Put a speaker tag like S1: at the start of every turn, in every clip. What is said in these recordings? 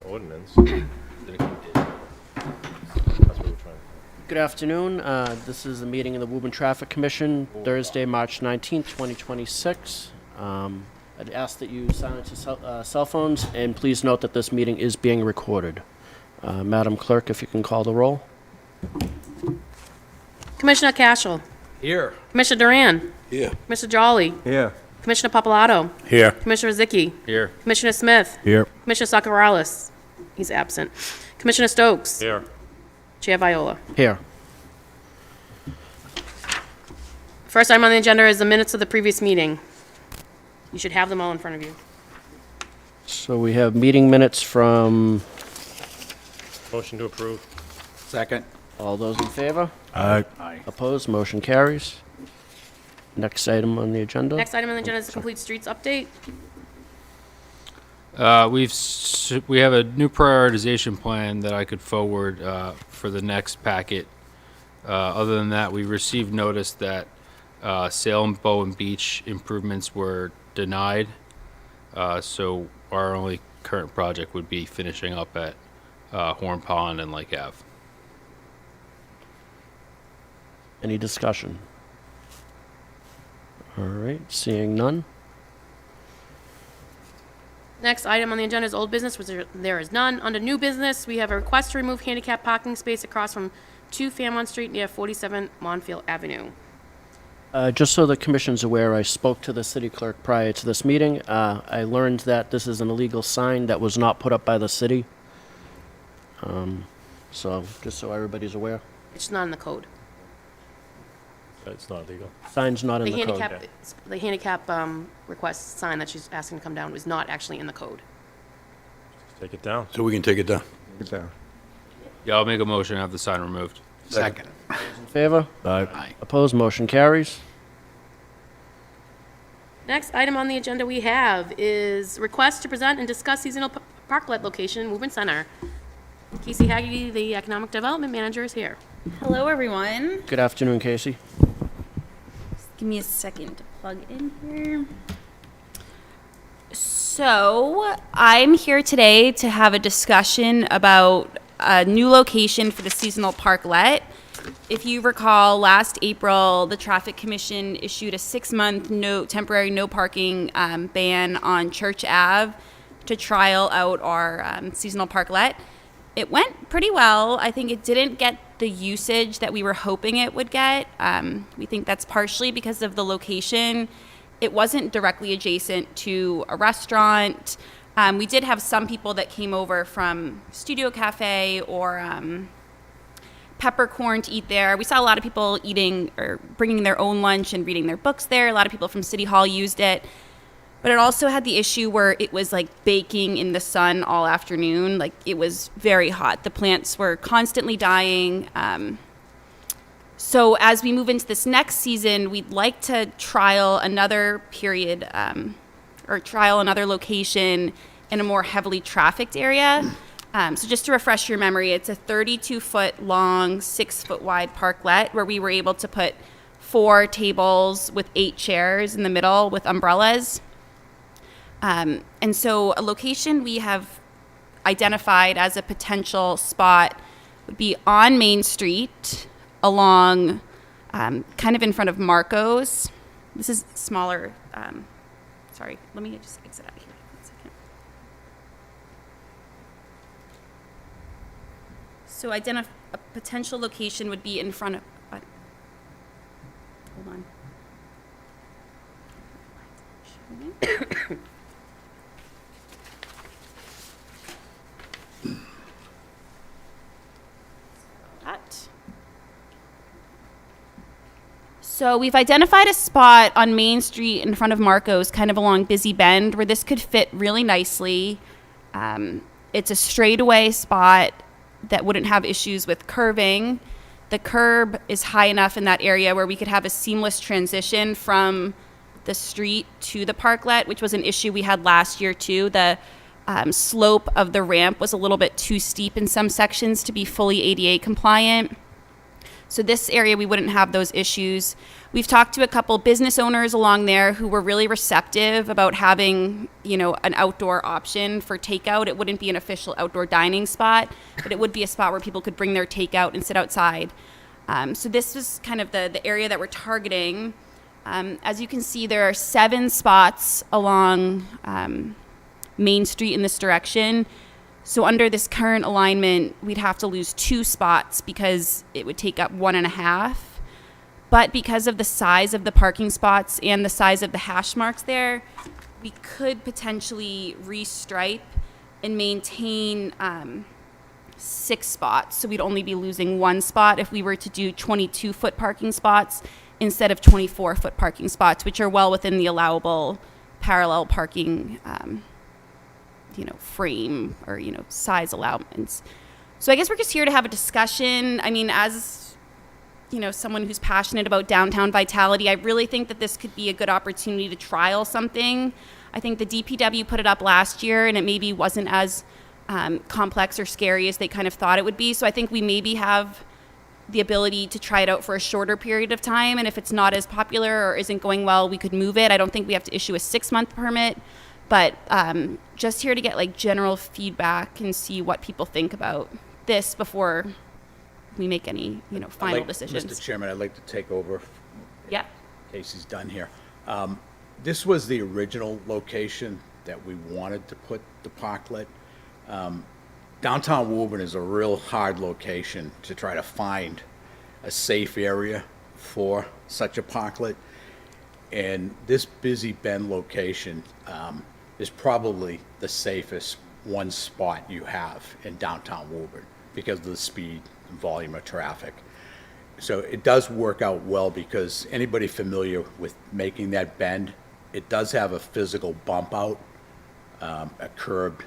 S1: ordinance. That's what we're trying.
S2: Good afternoon. This is the meeting of the Woburn Traffic Commission, Thursday, March 19th, 2026. I'd ask that you silence your cell phones, and please note that this meeting is being recorded. Madam Clerk, if you can call the roll.
S3: Commissioner Cashel.
S1: Here.
S3: Commissioner Duran.
S4: Here.
S3: Commissioner Jolly.
S4: Here.
S3: Commissioner Papalato.
S4: Here.
S3: Commissioner Zicki.
S1: Here.
S3: Commissioner Smith.
S4: Here.
S3: Commissioner Sakaralis. He's absent. Commissioner Stokes.
S1: Here.
S3: Chair Viola.
S2: Here.
S3: First item on the agenda is the minutes of the previous meeting. You should have them all in front of you.
S2: So we have meeting minutes from
S1: Motion to approve.
S4: Second.
S2: all those in favor.
S4: Aye.
S2: Opposed, motion carries. Next item on the agenda.
S3: Next item on the agenda is the complete streets update.
S5: We have a new prioritization plan that I could forward for the next packet. Other than that, we received notice that Salem, Bow, and Beach improvements were denied. So our only current project would be finishing up at Horn Pond and Lake Ave.
S2: Any discussion? All right, seeing none.
S3: Next item on the agenda is old business, which there is none. Under new business, we have a request to remove handicap parking space across from 2 Fairmont Street near 47 Monfield Avenue.
S2: Just so the commission's aware, I spoke to the city clerk prior to this meeting. I learned that this is an illegal sign that was not put up by the city. So, just so everybody's aware.
S3: It's not in the code.
S1: It's not legal.
S2: Sign's not in
S3: The
S2: the code.
S3: handicap, the handicap request sign that she's asking to come down was not actually in the code.
S1: Take it down.
S4: So we can take it down.
S5: Yeah, I'll make a motion to have the sign removed.
S4: Second.
S2: In favor?
S4: Aye.
S2: Opposed, motion carries.
S3: Next item on the agenda we have is request to present and discuss seasonal parklet location in Woburn Center. Casey Haggerty, the Economic Development Manager, is here.
S6: Hello, everyone.
S2: Good afternoon, Casey.
S6: Give me a second to plug in here. So, I'm here today to have a discussion about a new location for the seasonal parklet. If you recall, last April, the Traffic Commission issued a 6-month temporary no parking ban on Church Ave to trial out our seasonal parklet. It went pretty well. I think it didn't get the usage that we were hoping it would get. We think that's partially because of the location. It wasn't directly adjacent to a restaurant. We did have some people that came over from Studio Cafe or Peppercorn to eat there. We saw a lot of people eating or bringing their own lunch and reading their books there. A lot of people from City Hall used it. But it also had the issue where it was like baking in the sun all afternoon. Like it was very hot. The plants were constantly dying. So as we move into this next season, we'd like to trial another period or trial another location in a more heavily trafficked area. So just to refresh your memory, it's a 32-foot long, 6-foot wide parklet where we were able to put 4 tables with 8 chairs in the middle with umbrellas. And so a location we have identified as a potential spot would be on Main Street along kind of in front of Marco's. This is smaller. Sorry, let me just exit out of here. 1 second. So a potential location would be in front of, hold on. So we've identified a spot on Main Street in front of Marco's, kind of along Busy Bend, where this could fit really nicely. It's a straightaway spot that wouldn't have issues with curving. The curb is high enough in that area where we could have a seamless transition from the street to the parklet, which was an issue we had last year too. The slope of the ramp was a little bit too steep in some sections to be fully ADA compliant. So this area, we wouldn't have those issues. We've talked to a couple business owners along there who were really receptive about having, an outdoor option for takeout. It wouldn't be an official outdoor dining spot, but it would be a spot where people could bring their takeout and sit outside. So this was kind of the area that we're targeting. As you can see, there are 7 spots along Main Street in this direction. So under this current alignment, we'd have to lose 2 spots because it would take up 1.5. But because of the size of the parking spots and the size of the hash marks there, we could potentially restripe and maintain 6 spots. So we'd only be losing 1 spot if we were to do 22-foot parking spots instead of 24-foot parking spots, which are well within the allowable parallel parking frame or, size allowance. So I guess we're just here to have a discussion. I mean, as, someone who's passionate about downtown vitality, I really think that this could be a good opportunity to trial something. I think the DPW put it up last year and it maybe wasn't as complex or scary as they kind of thought it would be. So I think we maybe have the ability to try it out for a shorter period of time. And if it's not as popular or isn't going well, we could move it. I don't think we have to issue a 6-month permit. But just here to get general feedback and see what people think about this before we make any, final decisions.
S4: Mr. Chairman, I'd like to take over.
S6: Yeah.
S4: Casey's done here. This was the original location that we wanted to put the parklet. Downtown Woburn is a real hard location to try to find a safe area for such a parklet. And this busy Bend location is probably the safest one spot you have in downtown Woburn because of the speed and volume of traffic. So it does work out well because anybody familiar with making that bend, it does have a physical bump out, a curbed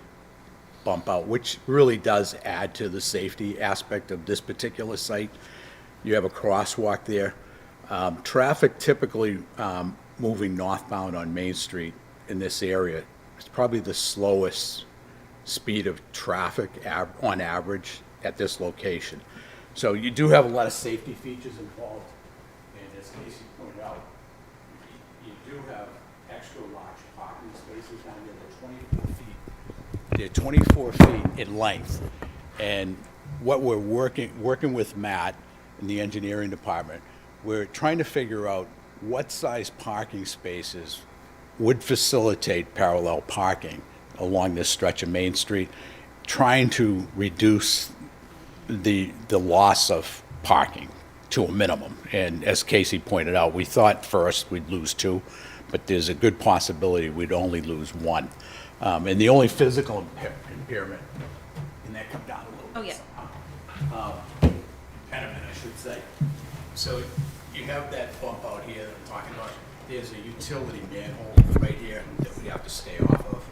S4: bump out, which really does add to the safety aspect of this particular site. You have a crosswalk there. Traffic typically moving northbound on Main Street in this area is probably the slowest speed of traffic on average at this location. So you do have a lot of safety features involved, and as Casey pointed out, you do have extra large parking spaces down there. They're 24 feet in length, and what we're working with Matt in the engineering department, we're trying to figure out what size parking spaces would facilitate parallel parking along this stretch of Main Street, trying to reduce the loss of parking to a minimum. And as Casey pointed out, we thought first we'd lose 2, but there's a good possibility we'd only lose 1. And the only physical impairment, and that come down a little bit.
S6: Oh, yeah.
S4: Impediment, I should say. So you have that bump out here that I'm talking about. There's a utility manhole right here that we have to stay off of.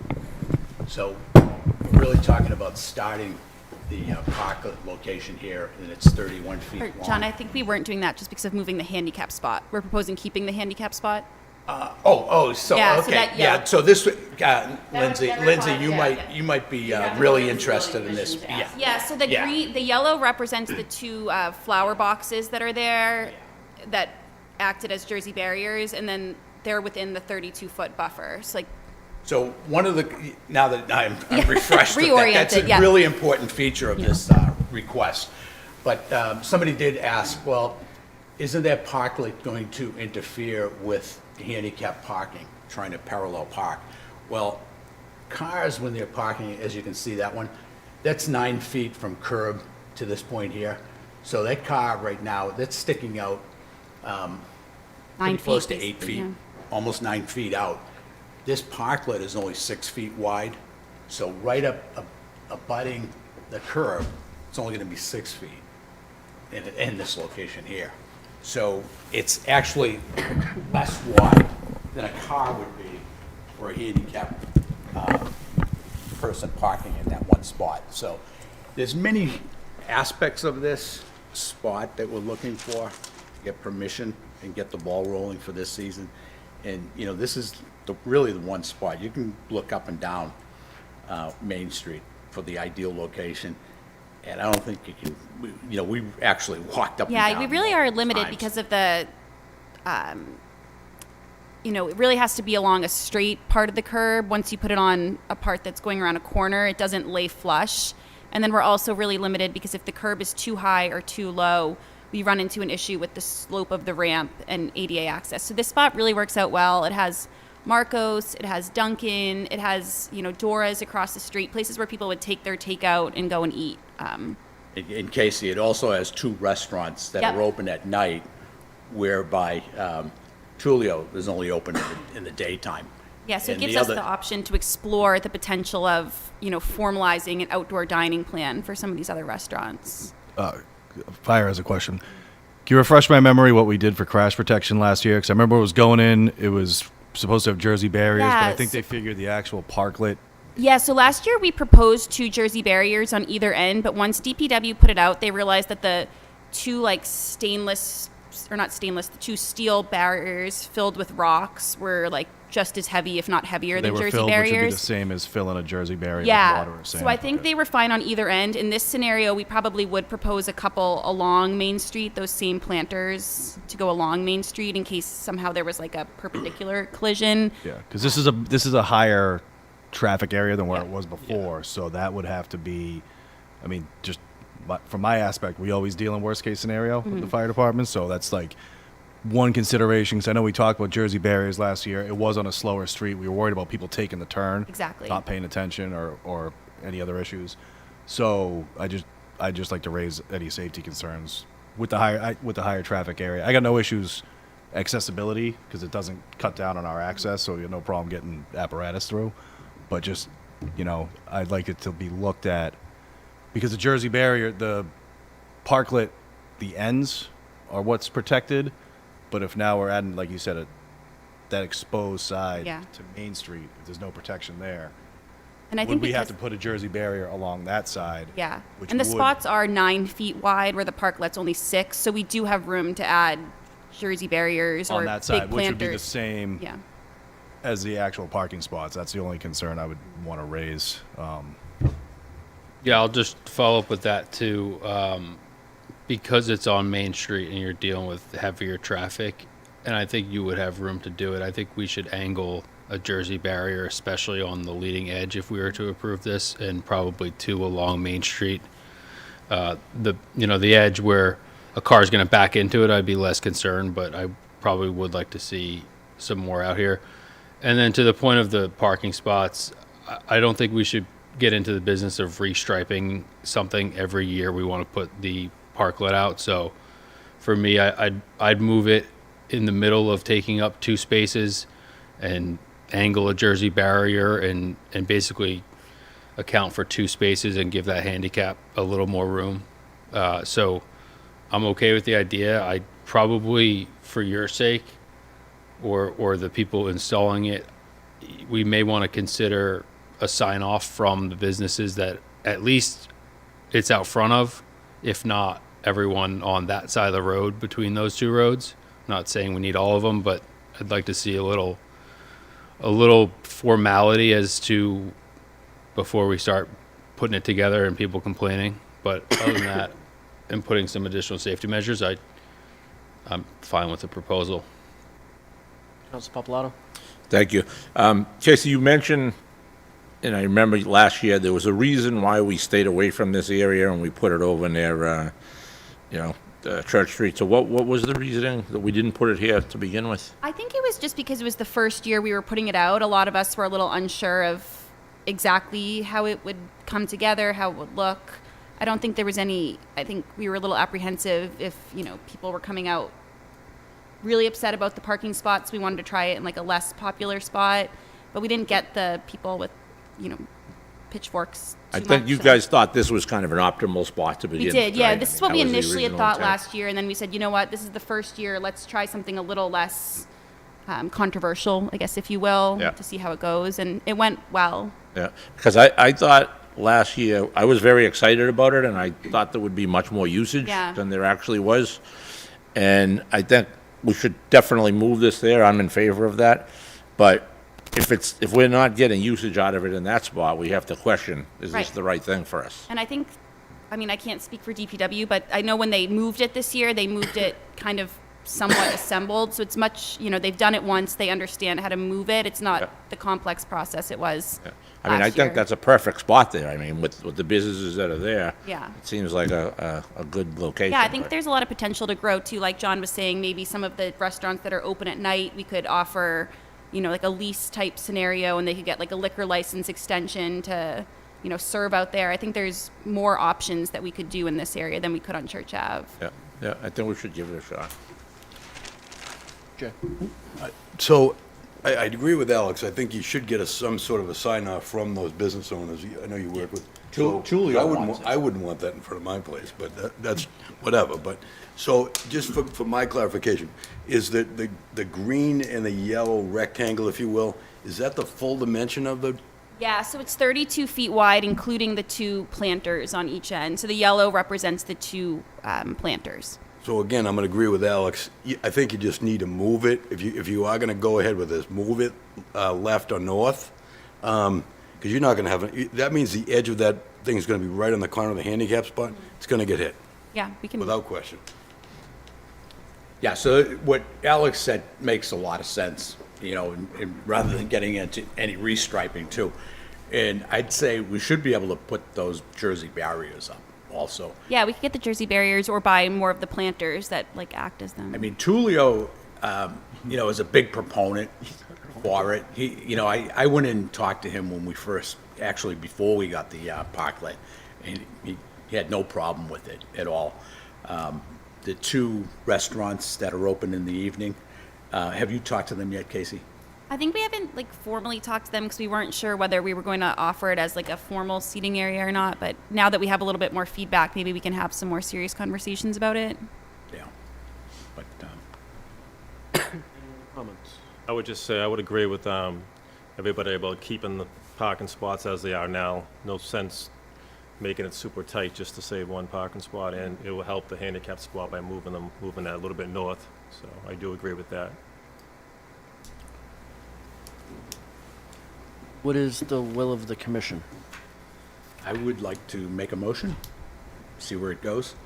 S4: So we're really talking about starting the parklet location here, and it's 31 feet long.
S6: John, I think we weren't doing that just because of moving the handicap spot. We're proposing keeping the handicap spot.
S4: So
S6: Yeah, so
S4: okay,
S6: that- yeah.
S4: yeah. So this, Lindsay,
S6: that
S4: you
S6: requires-
S4: you might be really interested in this. Yeah.
S6: Yeah, so the
S4: Yeah.
S6: the yellow represents the 2 flower boxes that are there that acted as Jersey barriers, and then they're within the 32-foot buffer. So
S4: So one of the, now that I'm refreshed with that, that's a
S6: Reoriented, yeah.
S4: really important feature of this request. But somebody did ask, well, isn't that parklet going to interfere with handicap parking, trying to parallel park? Well, cars, when they're parking, as you can see that one, that's 9 feet from curb to this point here. So that car right now, that's sticking out
S6: 9
S4: pretty
S6: feet.
S4: close to 8
S6: basically,
S4: feet,
S6: yeah.
S4: almost 9 feet out. This parklet is only 6 feet wide, so right up abutting the curb, it's only going to be 6 feet in this location here. So it's actually less wide than a car would be for a handicapped person parking in that one spot. So there's many aspects of this spot that we're looking for, get permission and get the ball rolling for this season. And, this is really the one spot. You can look up and down Main Street for the ideal location. And I don't think you can, we actually walked up and
S6: Yeah,
S4: down
S6: we really are
S4: multiple
S6: limited
S4: times.
S6: because of the, it really has to be along a straight part of the curb. Once you put it on a part that's going around a corner, it doesn't lay flush. And then we're also really limited because if the curb is too high or too low, we run into an issue with the slope of the ramp and ADA access. So this spot really works out well. It has Marcos, it has Dunkin', it has, Dora's across the street, places where people would take their takeout and go and eat.
S4: In Casey, it also has 2 restaurants that
S6: Yep.
S4: are open at night, whereby Tulio is only open in the daytime.
S6: Yeah, so it
S4: And
S6: gives
S4: the
S6: us
S4: other-
S6: the option to explore the potential of, formalizing an outdoor dining plan for some of these other restaurants.
S7: Fire has a question. Can you refresh my memory what we did for crash protection last year? Because I remember it was going in, it was supposed to have Jersey barriers, but I
S6: Yeah,
S7: think
S6: so-
S7: they figured the actual parklet.
S6: Yeah, so last year we proposed 2 Jersey barriers on either end, but once DPW put it out, they realized that the 2 the 2 steel barriers filled with rocks were just as heavy, if not heavier,
S7: They
S6: than
S7: were
S6: Jersey
S7: filled, which would be the
S6: barriers.
S7: same as filling a Jersey barrier
S6: Yeah,
S7: with water or sand.
S6: so I think they were fine on either end. In this scenario, we probably would propose a couple along Main Street, those same planters to go along Main Street in case somehow there was a perpendicular collision.
S7: Yeah, because this is a higher traffic area than where it was before, so that would have to be, just from my aspect, we always deal in worst case scenario with the fire department, so that's one consideration. Because I know we talked about Jersey barriers last year. It was on a slower street. We were worried about people taking the turn,
S6: Exactly.
S7: not paying attention, or any other issues. So I just like to raise any safety concerns with the higher traffic area. I got no issues accessibility because it doesn't cut down on our access, so you have no problem getting apparatus through. But just I'd like it to be looked at because the Jersey barrier, the parklet, the ends are what's protected. But if now we're adding, like you said, that exposed side
S6: Yeah.
S7: to Main Street, if there's no protection there,
S6: And I
S7: would
S6: think
S7: we have
S6: because-
S7: to put a Jersey barrier along that side?
S6: Yeah,
S7: which
S6: and the
S7: would-
S6: spots are 9 feet wide where the parklet's only 6, so we do have room to add Jersey barriers or
S7: on that side,
S6: big
S7: which would be the
S6: planters.
S7: same
S6: Yeah,
S7: as the actual parking spots. That's the only concern I would want to raise.
S5: Yeah, I'll just follow up with that too. Because it's on Main Street and you're dealing with heavier traffic, and I think you would have room to do it. I think we should angle a Jersey barrier, especially on the leading edge, if we were to approve this, and probably 2 along Main Street. The edge where a car is going to back into it, I'd be less concerned, but I probably would like to see some more out here. And then to the point of the parking spots, I don't think we should get into the business of restriping something every year. We want to put the parklet out. So for me, I'd move it in the middle of taking up 2 spaces and angle a Jersey barrier and basically account for 2 spaces and give that handicap a little more room. So I'm okay with the idea. I probably, for your sake, or the people installing it, we may want to consider a sign off from the businesses that at least it's out front of, if not everyone on that side of the road between those 2 roads. Not saying we need all of them, but I'd like to see a little formality as to before we start putting it together and people complaining. But other than that, and putting some additional safety measures, I'm fine with the proposal.
S2: Council Papalato?
S8: Thank you. Casey, you mentioned, and I remember last year, there was a reason why we stayed away from this area and we put it over near, Church Street. So what was the reasoning that we didn't put it here to begin with?
S6: I think it was just because it was the first year we were putting it out. A lot of us were a little unsure of exactly how it would come together, how it would look. I don't think there was any, I think we were a little apprehensive if, people were coming out really upset about the parking spots. We wanted to try it in a less popular spot, but we didn't get the people with, pitchforks
S8: I
S6: too
S8: think
S6: much,
S8: you
S6: so-
S8: guys thought this was kind of an optimal spot to begin
S6: We
S8: with,
S6: did, yeah.
S8: right?
S6: This is
S8: I
S6: what
S8: mean,
S6: we
S8: that was the
S6: initially had
S8: original
S6: thought
S8: intent.
S6: last year, and then we said, you know what, this is the first year. Let's try something a little less controversial, I guess, if you will,
S8: Yeah.
S6: to see how it goes. And it went well.
S8: Yeah, because I thought last year, I was very excited about it, and I thought there would be much more usage
S6: Yeah.
S8: than there actually was. And I think we should definitely move this there. I'm in favor of that. But if we're not getting usage out of it in that spot, we have to question, is this
S6: Right.
S8: the right thing for us?
S6: And I think I mean, I can't speak for DPW, but I know when they moved it this year, they moved it kind of somewhat assembled. So it's much, they've done it once. They understand how to move it. It's not the complex process it was.
S8: I mean, I
S6: last
S8: think
S6: year.
S8: that's a perfect spot there. I mean, with the businesses that are there.
S6: Yeah.
S8: It seems like a good location.
S6: Yeah, I think
S8: but-
S6: there's a lot of potential to grow too. Like John was saying, maybe some of the restaurants that are open at night, we could offer, like a lease type scenario, and they could get like a liquor license extension to, serve out there. I think there's more options that we could do in this area than we could on Church Ave.
S8: Yeah, I think we should give it a shot.
S2: Jay?
S9: So, I'd agree with Alex. I think you should get some sort of a sign-off from those business owners. I know you work with. so
S4: Tulio
S9: I wouldn't
S4: wants
S9: I wouldn't want that in front of my place, but that's whatever. But, so, just for my clarification, is the green and the yellow rectangle, if you will, is that the full dimension of the?
S6: Yeah, so it's 32 feet wide, including the 2 planters on each end. So the yellow represents the 2 planters.
S9: So again, I'm going to agree with Alex. I think you just need to move it. If you are going to go ahead with this, move it left or north, because you're not going to have, that means the edge of that thing is going to be right on the corner of the handicap spot. It's going to get hit,
S6: Yeah, we can.
S9: without question.
S4: Yeah, so what Alex said makes a lot of sense, and rather than getting into any restriping too. And I'd say we should be able to put those Jersey barriers up also.
S6: Yeah, we could get the Jersey barriers or buy more of the planters that like act as them.
S4: I mean, Tulio, is a big proponent for it. I went in and talked to him when we first, actually before we got the parklet, and he had no problem with it at all. The 2 restaurants that are open in the evening, have you talked to them yet, Casey?
S6: I think we haven't formally talked to them because we weren't sure whether we were going to offer it as a formal seating area or not. But now that we have a little bit more feedback, maybe we can have some more serious conversations about it.
S4: Yeah. But,
S2: Comments?
S1: I would just say, I would agree with everybody about keeping the parking spots as they are now. No sense making it super tight just to save one parking spot, and it will help the handicap spot by moving that a little bit north. So I do agree with that.
S2: What is the will of the commission?
S4: I would like to make a motion, see where it goes,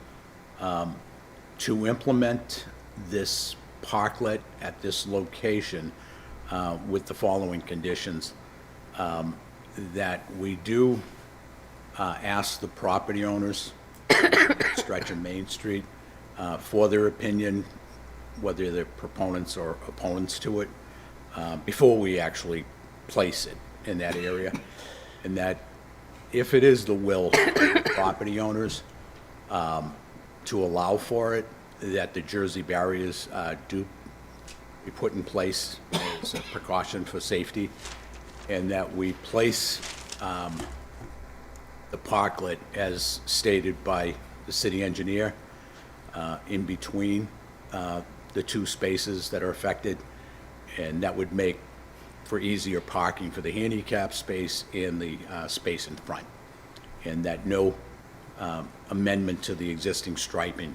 S4: to implement this parklet at this location with the following conditions. That we do ask the property owners, stretch of Main Street, for their opinion, whether they're proponents or opponents to it, before we actually place it in that area. And that if it is the will of the property owners to allow for it, that the Jersey barriers do be put in place as a precaution for safety, and that we place the parklet as stated by the city engineer in between the 2 spaces that are affected, and that would make for easier parking for the handicap space and the space in front, and that no amendment to the existing striping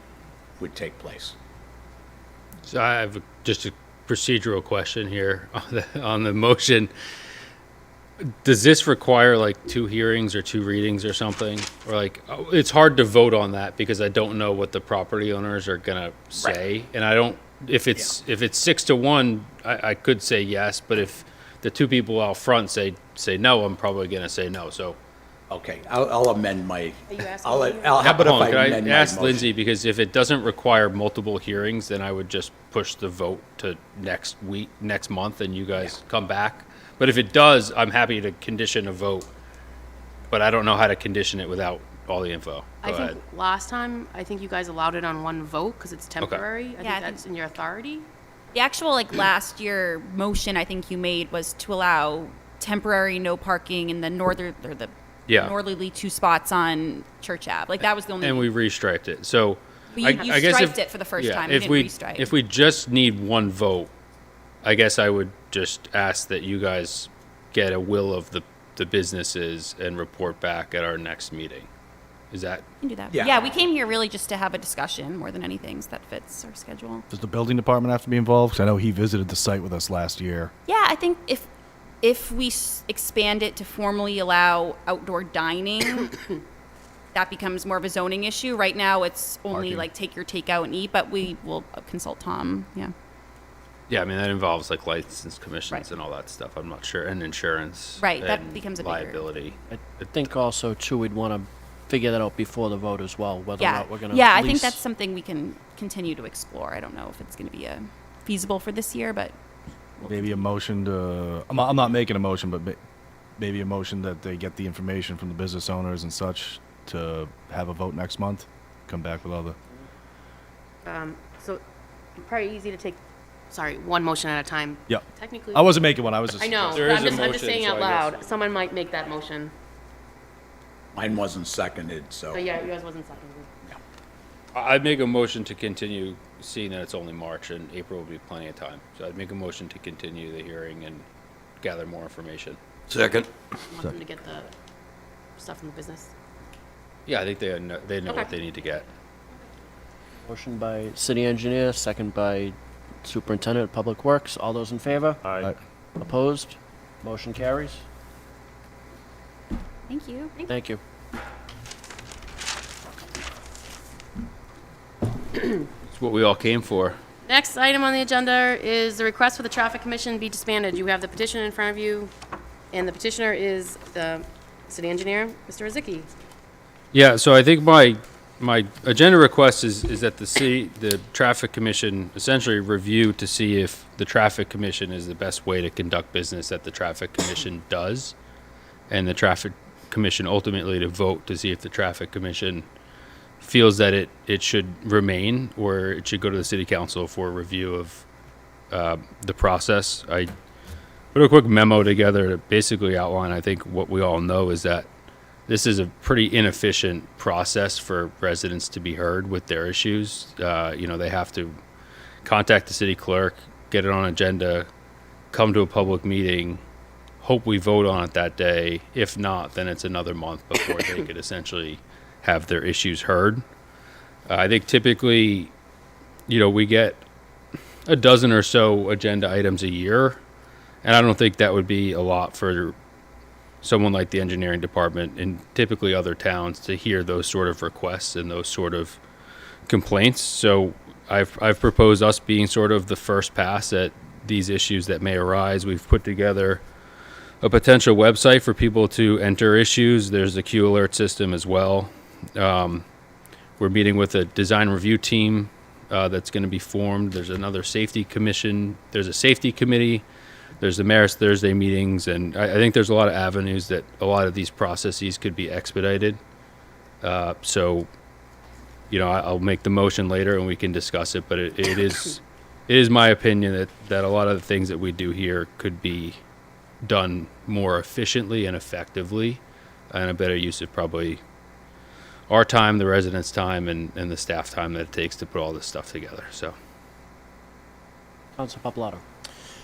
S4: would take place.
S5: So I have just a procedural question here on the motion. Does this require 2 hearings or 2 readings or something? Or it's hard to vote on that because I don't know what the property owners are gonna say. And I don't, if it's 6-1, I could say yes, but if the 2 people out front say no, I'm probably gonna say no, so.
S4: Okay, I'll amend my,
S3: Are you asking
S4: I'll,
S3: me?
S4: how about if
S5: Hold on,
S4: I
S5: could
S4: amend my
S5: ask
S4: motion?
S5: Lindsay, because if it doesn't require multiple hearings, then I would just push the vote to next month, and you guys come back. But if it does, I'm happy to condition a vote, but I don't know how to condition it without all the info.
S3: I
S5: Go
S3: think
S5: ahead.
S3: last time, I think you guys allowed it on one vote because it's temporary. I
S6: Yeah, I
S3: think that's in your authority.
S6: The actual last year motion I think you made was to allow temporary no parking in the
S5: Yeah.
S6: northerly 2 spots on Church Ave. That was the only.
S5: And we restriped it, so.
S6: But you
S5: I guess
S6: striped
S5: if-
S6: it for the first
S5: yeah,
S6: time. You
S5: if
S6: didn't
S5: we
S6: restripe.
S5: If we just need 1 vote, I guess I would just ask that you guys get a will of the businesses and report back at our next meeting. Is that,
S6: We can do that.
S4: Yeah.
S6: Yeah, we came here really just to have a discussion more than anything, so that fits our schedule.
S7: Does the building department have to be involved? 'Cause I know he visited the site with us last year.
S6: Yeah, I think if we expand it to formally allow outdoor dining, that becomes more of a zoning issue. Right now, it's only
S7: Parking.
S6: like take your takeout and eat, but we will consult Tom, yeah.
S5: Yeah, I mean, that involves like license commissions
S6: Right.
S5: and all that stuff. I'm not sure, and insurance.
S6: Right, that
S5: and
S6: becomes a bigger-
S5: liability.
S2: I think also too, we'd want to figure that out before the vote as well, whether or
S6: Yeah,
S2: not we're going to
S6: yeah, I think that's something we can continue to explore. I don't know if it's going to be feasible for this year, but
S7: Maybe a motion to, I'm not making a motion, but maybe a motion that they get the information from the business owners and such to have a vote next month, come back with other.
S3: So probably easy to take, sorry, one motion at a time.
S7: Yep.
S3: Technically.
S7: I wasn't making one, I was just.
S3: I know,
S5: There
S3: but
S5: is a
S3: I'm just
S5: motion,
S3: saying
S5: so
S3: out
S5: I guess-
S3: loud. Someone might make that motion.
S4: Mine wasn't seconded, so.
S3: Oh, yeah, yours wasn't seconded.
S5: I'd make a motion to continue, seeing that it's only March and April will be plenty of time. So I'd make a motion to continue the hearing and gather more information.
S9: Second.
S3: Want them to get the stuff from the business.
S5: Yeah, I think they know
S3: Okay.
S5: what they need to get.
S2: Motion by city engineer, second by superintendent of public works. All those in favor?
S1: Aye.
S2: Opposed? Motion carries.
S6: thank you.
S2: Thank you.
S5: It's what we all came for.
S3: Next item on the agenda is the request for the traffic commission be disbanded. You have the petition in front of you, and the petitioner is the city engineer, Mr. Rozicki.
S5: Yeah, so I think my agenda request is that the traffic commission essentially review to see if the traffic commission is the best way to conduct business that the traffic commission does, and the traffic commission ultimately to vote to see if the traffic commission feels that it should remain or it should go to the city council for review of the process. I put a quick memo together to basically outline, I think what we all know is that this is a pretty inefficient process for residents to be heard with their issues. They have to contact the city clerk, get it on agenda, come to a public meeting, hope we vote on it that day. If not, then it's another month before they could essentially have their issues heard. I think typically, we get a dozen or so agenda items a year, and I don't think that would be a lot for someone like the engineering department and typically other towns to hear those sort of requests and those sort of complaints. So I've proposed us being sort of the first pass at these issues that may arise. We've put together a potential website for people to enter issues. There's a Q alert system as well. We're meeting with a design review team that's going to be formed. There's another safety commission. There's a safety committee. There's the mayor's Thursday meetings, and I think there's a lot of avenues that a lot of these processes could be expedited. I'll make the motion later and we can discuss it, but it is my opinion that a lot of the things that we do here could be done more efficiently and effectively, and a better use of probably our time, the residents' time, and the staff time that it takes to put all this stuff together. So,
S2: Council Papalato.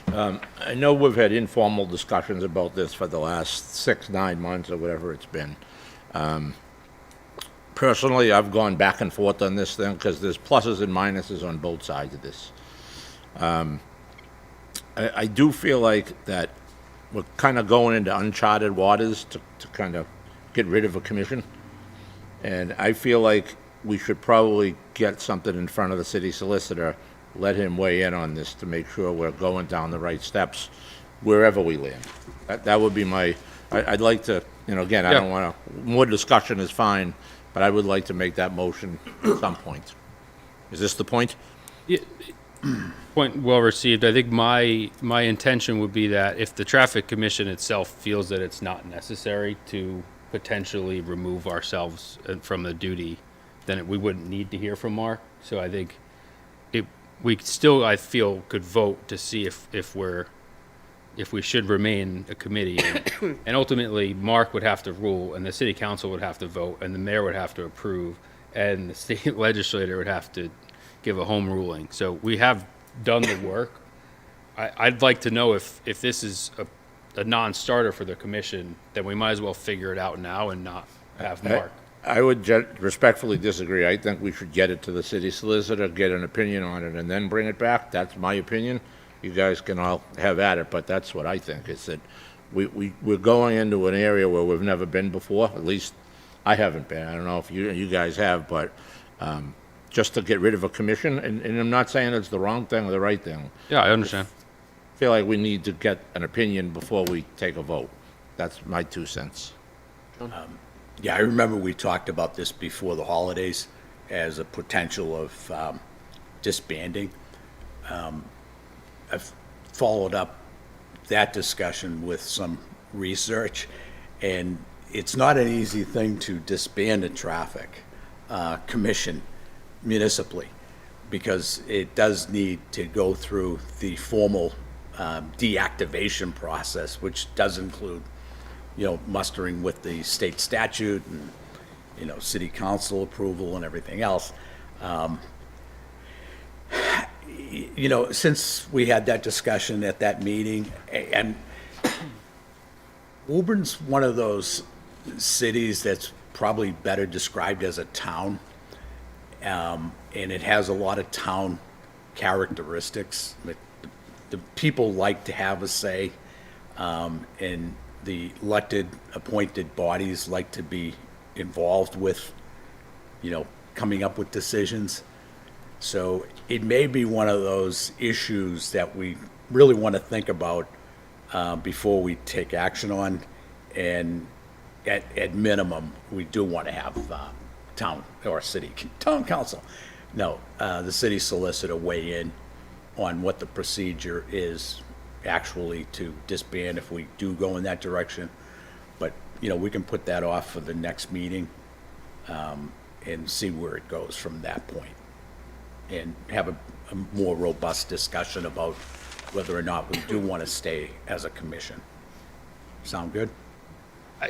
S8: I know we've had informal discussions about this for the last 6-9 months or whatever it's been. Personally, I've gone back and forth on this thing because there's pluses and minuses on both sides of this. I do feel like that we're kind of going into uncharted waters to kind of get rid of a commission. And I feel like we should probably get something in front of the city solicitor, let him weigh in on this to make sure we're going down the right steps wherever we land. That would be I'd like to, again, I don't want to, more discussion is fine, but I would like to make that motion at some point. Is this the point?
S5: point well received. I think my intention would be that if the traffic commission itself feels that it's not necessary to potentially remove ourselves from the duty, then we wouldn't need to hear from Mark. So I think we still, I feel, could vote to see if we should remain a committee, and ultimately Mark would have to rule, and the city council would have to vote, and the mayor would have to approve, and the state legislator would have to give a home ruling. So we have done the work. I'd like to know if this is a non-starter for the commission, then we might as well figure it out now and not have Mark.
S8: I would respectfully disagree. I think we should get it to the city solicitor, get an opinion on it, and then bring it back. That's my opinion. You guys can all have at it, but that's what I think, is that we're going into an area where we've never been before, at least I haven't been. I don't know if you guys have, but just to get rid of a commission, and I'm not saying it's the wrong thing or the right thing.
S5: Yeah, I understand.
S8: I feel like we need to get an opinion before we take a vote. That's my 2 cents.
S4: Yeah, I remember we talked about this before the holidays as a potential of disbanding. I've followed up that discussion with some research, and it's not an easy thing to disband a traffic commission municipally, because it does need to go through the formal deactivation process, which does include, mustering with the state statute and, city council approval and everything else. Since we had that discussion at that meeting, and Woburn's one of those cities that's probably better described as a town, and it has a lot of town characteristics. The people like to have a say, and the elected, appointed bodies like to be involved with, coming up with decisions. So it may be one of those issues that we really want to think about before we take action on. And at minimum, we do want to have town council. No, the city solicitor weigh in on what the procedure is actually to disband if we do go in that direction. But, we can put that off for the next meeting and see where it goes from that point, and have a more robust discussion about whether or not we do want to stay as a commission. Sound good?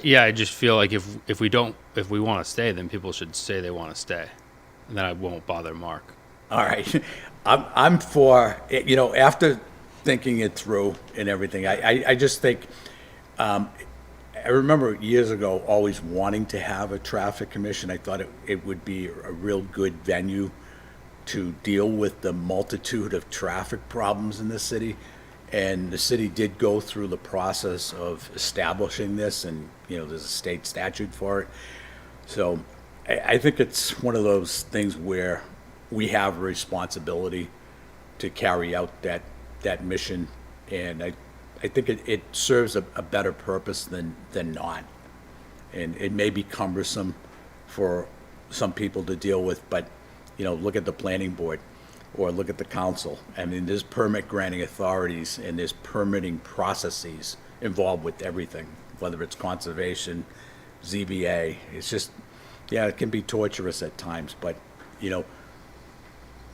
S5: Yeah, I just feel like if we want to stay, then people should say they want to stay, and then I won't bother Mark.
S4: All right. I'm for, after thinking it through and everything, I just think, I remember years ago always wanting to have a traffic commission. I thought it would be a real good venue to deal with the multitude of traffic problems in the city. And the city did go through the process of establishing this, and, there's a state statute for it. So I think it's one of those things where we have a responsibility to carry out that mission, and I think it serves a better purpose than not. And it may be cumbersome for some people to deal with, but, look at the planning board or look at the council. I mean, there's permit granting authorities and there's permitting processes involved with everything, whether it's conservation, ZBA. It's just, it can be torturous at times, but,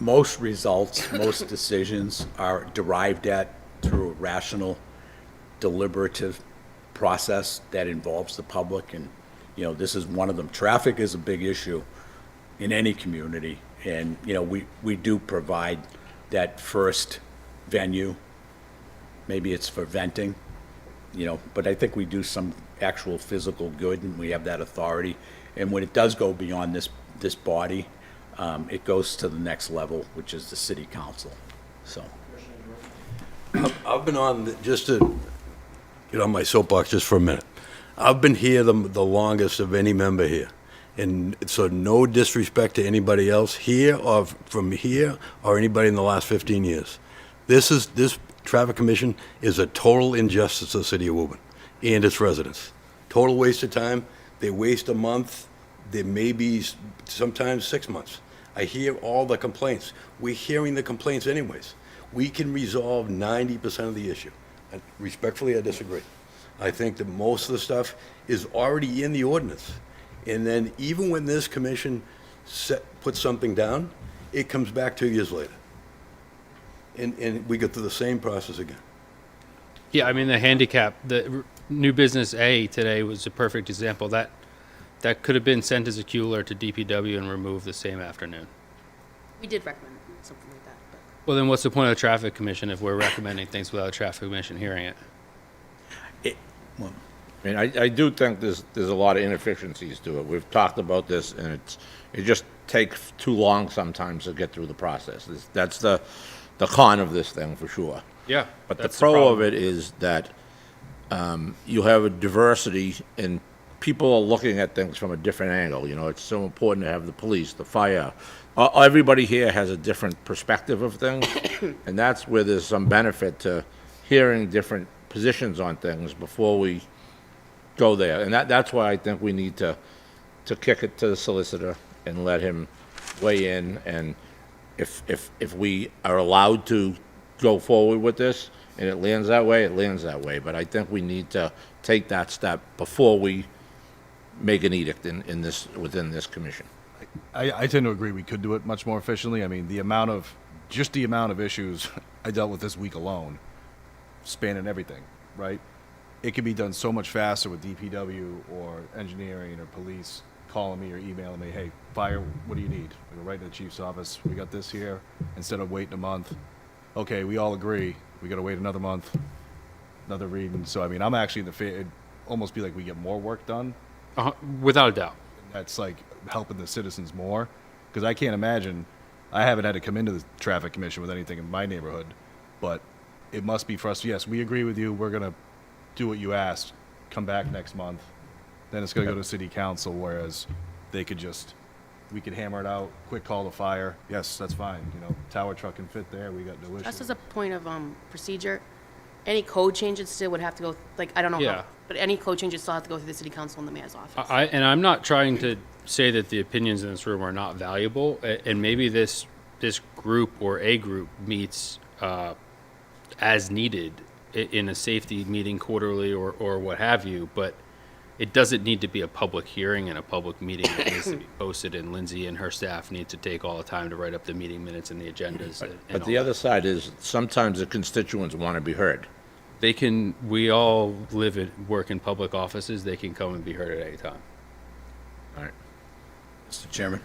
S4: most results, most decisions are derived at through a rational, deliberative process that involves the public, and, this is one of them. Traffic is a big issue in any community, and, we do provide that first venue. Maybe it's for venting, but I think we do some actual physical good, and we have that authority. And when it does go beyond this body, it goes to the next level, which is the city council. So
S9: I've been on, just to get on my soapbox just for a minute, I've been here the longest of any member here. And so no disrespect to anybody else here or from here or anybody in the last 15 years. This traffic commission is a total injustice to the city of Woburn and its residents. Total waste of time. They waste a month. There may be sometimes 6 months. I hear all the complaints. We're hearing the complaints anyways. We can resolve 90% of the issue. And respectfully, I disagree. I think that most of the stuff is already in the ordinance. And then even when this commission puts something down, it comes back 2 years later. And we go through the same process again.
S5: Yeah, I mean, the new business A today was a perfect example. That could have been sent as a Q alert to DPW and removed the same afternoon.
S3: We did recommend something like that, but.
S5: Well, then what's the point of the traffic commission if we're recommending things without a traffic commission hearing it?
S8: I mean, I do think there's a lot of inefficiencies to it. We've talked about this, and it just takes too long sometimes to get through the process. That's the con of this thing, for sure.
S5: Yeah.
S8: But the pro of it is that you have a diversity in people are looking at things from a different angle. You know, it's so important to have the police, the fire. Everybody here has a different perspective of things, and that's where there's some benefit to hearing different positions on things before we go there. And that's why I think we need to kick it to the solicitor and let him weigh in. And if we are allowed to go forward with this and it lands that way, it lands that way. But I think we need to take that step before we make an edict in this, within this commission.
S7: I tend to agree we could do it much more efficiently. I mean, the amount of issues I dealt with this week alone, spanning everything, right? It could be done so much faster with DPW or engineering or police calling me or emailing me, hey, fire, what do you need? I go right to the chief's office, we got this here, instead of waiting a month. Okay, we all agree, we gotta wait another month, another reading. So, I mean, I'm actually it'd almost be like we get more work done.
S5: Without a doubt.
S7: That's like helping the citizens more, because I can't imagine, I haven't had to come into the traffic commission with anything in my neighborhood, but it must be for us. Yes, we agree with you, we're gonna do what you asked, come back next month, then it's gonna go to city council, whereas we could hammer it out, quick call to fire, yes, that's fine, you know, tower truck can fit there, we got no issue.
S3: Just as a point of procedure, any code changes still would have to go, like, I don't know
S5: Yeah.
S3: how, but any code changes still have to go through the city council and the mayor's office.
S5: And I'm not trying to say that the opinions in this room are not valuable, and maybe this group or a group meets as needed in a safety meeting quarterly or what have you, but it doesn't need to be a public hearing and a public meeting that needs to be posted, and Lindsay and her staff need to take all the time to write up the meeting minutes and the agendas.
S8: But the other side is sometimes the constituents want to be heard.
S5: We all live and work in public offices, they can come and be heard at any time.
S8: All right.
S4: Mr. Chairman?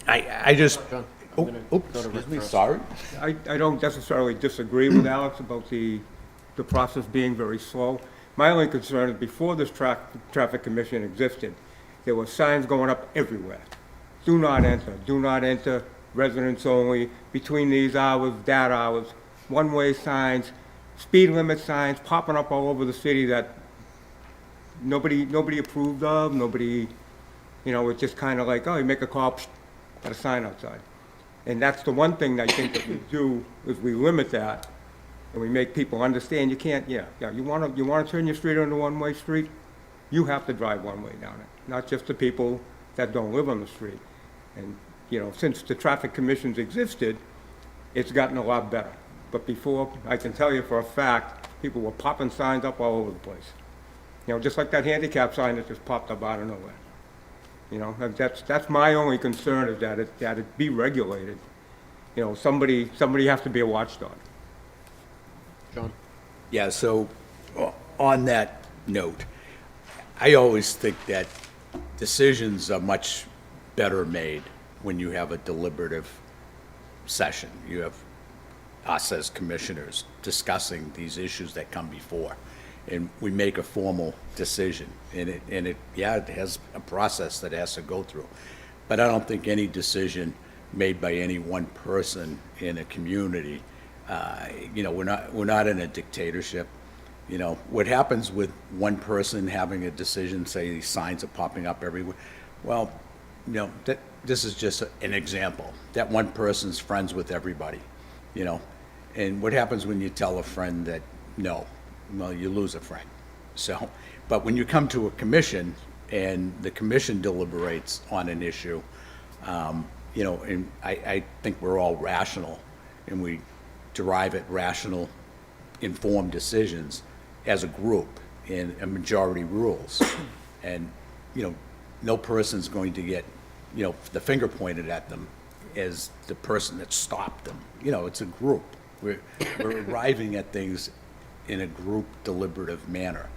S4: I just, excuse me, sorry.
S10: I don't necessarily disagree with Alex about the process being very slow. My only concern is before this traffic commission existed, there were signs going up everywhere. Do not enter, residents only, between these hours, that hours, one-way signs, speed limit signs popping up all over the city that nobody approved of, nobody, you know, it's just kind of like, oh, you make a call, psh, got a sign outside. And that's the one thing I think that we do, is we limit that, and we make people understand you can't, you want to turn your street into a one-way street, you have to drive one way down it, not just the people that don't live on the street. And, you know, since the traffic commissions existed, it's gotten a lot better. But before, I can tell you for a fact, people were popping signs up all over the place. You know, just like that handicap sign that just popped up out of nowhere. You know, that's my only concern, is that it be regulated. You know, somebody has to be a watchdog.
S2: John?
S4: Yeah, so on that note, I always think that decisions are much better made when you have a deliberative session. You have us as commissioners discussing these issues that come before, and we make a formal decision. And it has a process that it has to go through. But I don't think any decision made by any one person in a community, you know, we're not in a dictatorship. You know, what happens with one person having a decision, say these signs are popping up everywhere, well, you know, this is just an example. That one person's friends with everybody, you know. And what happens when you tell a friend that no? Well, you lose a friend. So, but when you come to a commission and the commission deliberates on an issue, you know, and I think we're all rational, and we derive at rational, informed decisions as a group, and a majority rules. And, you know, no person's going to get, you know, the finger pointed at them as the person that stopped them. You know, it's a group. We're arriving at things in a group deliberative manner,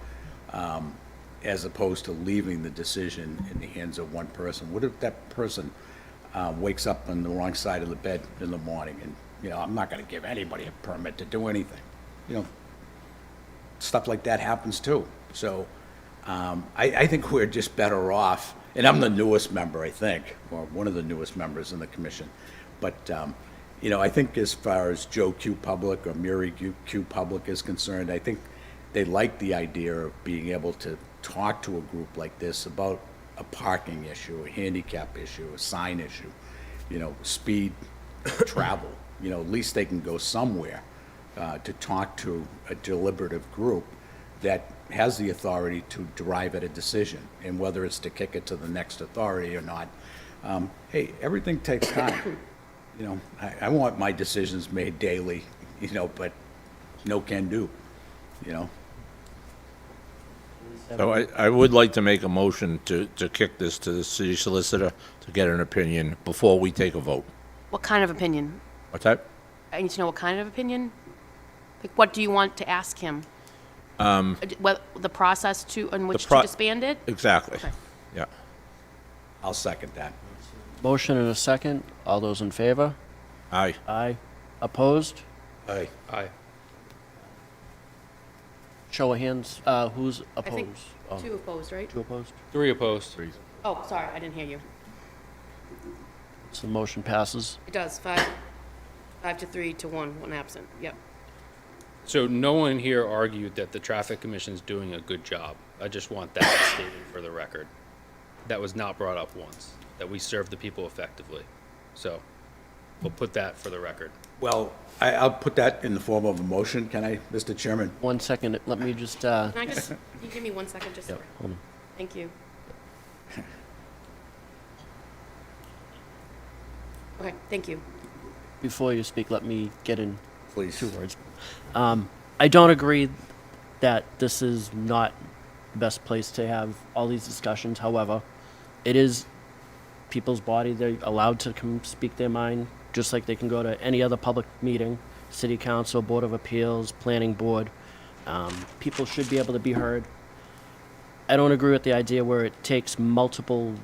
S4: as opposed to leaving the decision in the hands of one person. What if that person wakes up on the wrong side of the bed in the morning, and, you know, I'm not gonna give anybody a permit to do anything. You know, stuff like that happens too. So I think we're just better off, and I'm the newest member, I think, or one of the newest members in the commission, but you know, I think as far as Joe Q. Public or Mary Q. Public is concerned, I think they like the idea of being able to talk to a group like this about a parking issue, a handicap issue, a sign issue, speed travel, at least they can go somewhere to talk to a deliberative group that has the authority to derive at a decision, and whether it's to kick it to the next authority or not. Hey, everything takes time. I want my decisions made daily, but no can do,
S8: So I would like to make a motion to kick this to the city solicitor to get an opinion before we take a vote.
S3: What kind of opinion?
S8: What's that?
S3: I need to know what kind of opinion? Like, what do you want to ask him? What, the process in which to disband it?
S8: Exactly.
S3: Okay.
S8: Yeah.
S4: I'll second that.
S2: Motion and a second. All those in favor?
S8: Aye.
S2: Aye. Opposed?
S9: Aye.
S5: Aye.
S2: Show of hands. Who's
S3: I think
S2: opposed? Oh,
S3: 2 opposed, right?
S2: 2 opposed?
S5: 3 opposed.
S3: Oh, sorry, I didn't hear you.
S2: So the motion passes.
S3: It does, 5 to 3 to 1 absent, yep.
S5: So no one here argued that the traffic commission's doing a good job. I just want that stated for the record. That was not brought up once, that we serve the people effectively. So we'll put that for the record.
S4: Well, I'll put that in the form of a motion, can I, Mr. Chairman?
S2: 1 second. Let me just,
S3: Can I just, you give me 1 second, just,
S2: hold on.
S3: thank you. Okay, thank you.
S2: Before you speak, let me get in
S4: Please.
S2: 2 words. I don't agree that this is not the best place to have all these discussions. However, it is people's body. They're allowed to come speak their mind, just like they can go to any other public meeting, city council, board of appeals, planning board. People should be able to be heard. I don't agree with the idea where it takes multiple,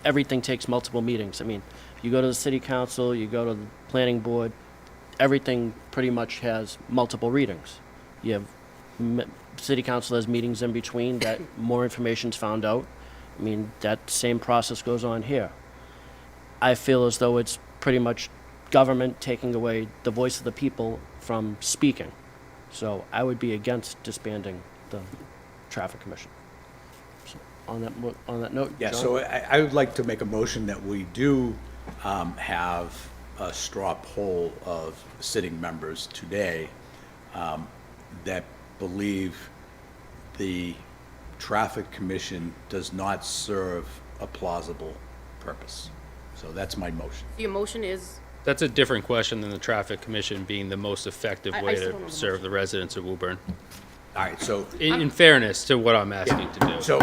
S2: everything takes multiple meetings. I mean, you go to the city council, you go to the planning board, everything pretty much has multiple readings. You have, city council has meetings in between that more information's found out. I mean, that same process goes on here. I feel as though it's pretty much government taking away the voice of the people from speaking. So I would be against disbanding the traffic commission. So on that note,
S4: Yeah,
S2: John?
S4: so I would like to make a motion that we do have a straw poll of sitting members today that believe the traffic commission does not serve a plausible purpose. So that's my motion.
S3: Your motion is,
S5: That's a different question than the traffic commission being the most effective
S3: I
S5: way
S3: still don't know
S5: to
S3: the
S5: serve the residents of Woburn.
S4: All right, so,
S5: In fairness to what I'm asking to do.
S4: so,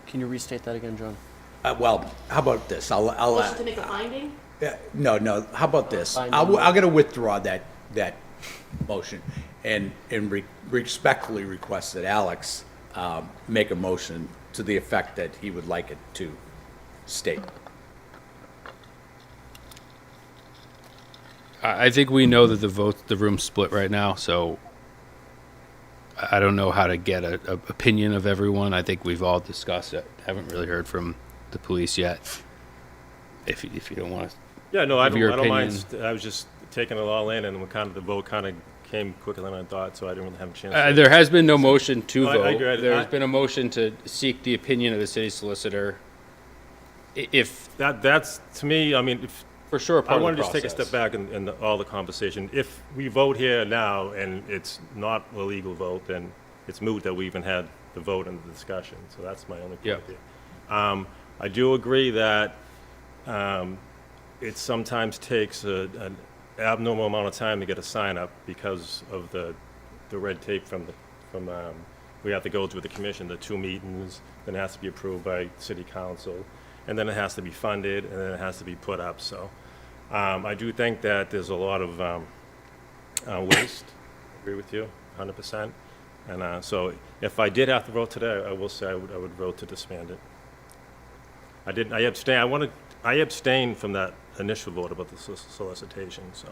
S2: Can you restate that again, John?
S4: well, how about this?
S3: motion to make a finding?
S4: No, how about this?
S2: Fine.
S4: I'm gonna withdraw that motion and respectfully request that Alex make a motion to the effect that he would like it to state.
S5: I think we know that the room's split right now, so I don't know how to get an opinion of everyone. I think we've all discussed it. Haven't really heard from the police yet. If you don't want to.
S1: Yeah, no, I
S5: Give your
S1: don't mind.
S5: opinion.
S1: I was just taking it all in, and the vote kind of came quicker than I thought, so I didn't really have a chance. to-
S5: There has been no motion to
S1: I
S5: vote.
S1: agree.
S5: There's been a motion to seek the opinion of the city solicitor. If,
S1: That's, to me, I mean, if,
S5: for sure,
S1: I
S5: part
S1: want
S5: of
S1: to
S5: the
S1: just take a
S5: process.
S1: step back in all the conversation. If we vote here now and it's not a legal vote, then it's moot that we even had the vote and the discussion. So that's my only
S5: Yeah.
S1: point there. I do agree that it sometimes takes an abnormal amount of time to get a sign up because of the red tape from we have to go through the commission, the 2 meetings, then it has to be approved by city council, and then it has to be funded, and then it has to be put up. So I do think that there's a lot of waste. I agree with you 100%. And so if I did have to vote today, I will say I would vote to disband it. I abstain. I abstained from that initial vote about the solicitation. So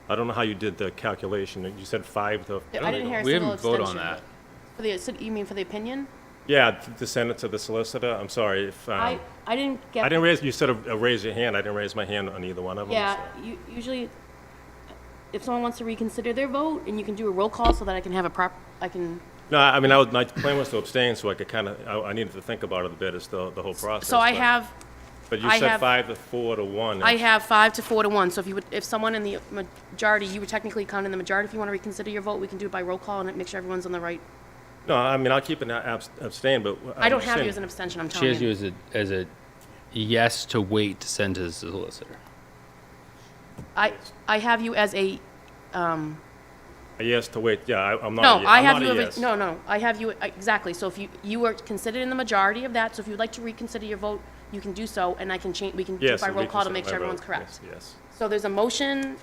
S1: I don't know how you did the calculation. You said 5 to.
S3: I didn't hear a
S5: We
S3: single
S5: haven't voted on
S3: abstention.
S5: that.
S3: You mean for the opinion?
S1: Yeah, to send it to the solicitor. I'm sorry if.
S3: I didn't get.
S1: I didn't raise. You said raise your hand. I didn't raise my hand on either one of them.
S3: Yeah,
S1: so.
S3: usually, if someone wants to reconsider their vote, and you can do a roll call so that I can have
S1: No, I mean, my plan was to abstain, so I could kind of, I needed to think about it a bit as the whole process.
S3: so I
S1: but-
S3: have,
S1: But you
S3: I
S1: said
S3: have-
S1: 5 to 4 to 1.
S3: I have 5 to 4 to 1, so if someone in the majority, you were technically counting the majority, if you want to reconsider your vote, we can do it by roll call and make sure everyone's on the right.
S1: No, I mean, I'll keep an abstain, but.
S3: I don't have you
S1: saying-
S3: as an abstention, I'm
S5: She
S3: telling
S5: has you
S3: you.
S5: as a yes to wait to send to the solicitor.
S3: I have you as a,
S1: A yes to wait, yeah, I'm not
S3: no,
S1: a,
S3: I
S1: I'm
S3: have
S1: not
S3: you,
S1: a yes.
S3: no, I have you, exactly, so if you were considered in the majority of that, so if you'd like to reconsider your vote, you can do so, and I can change, we can do it
S1: Yes,
S3: by
S1: and
S3: roll call to
S1: reconsider
S3: make
S1: my
S3: sure everyone's
S1: vote.
S3: correct.
S1: Yes,
S3: So there's a motion,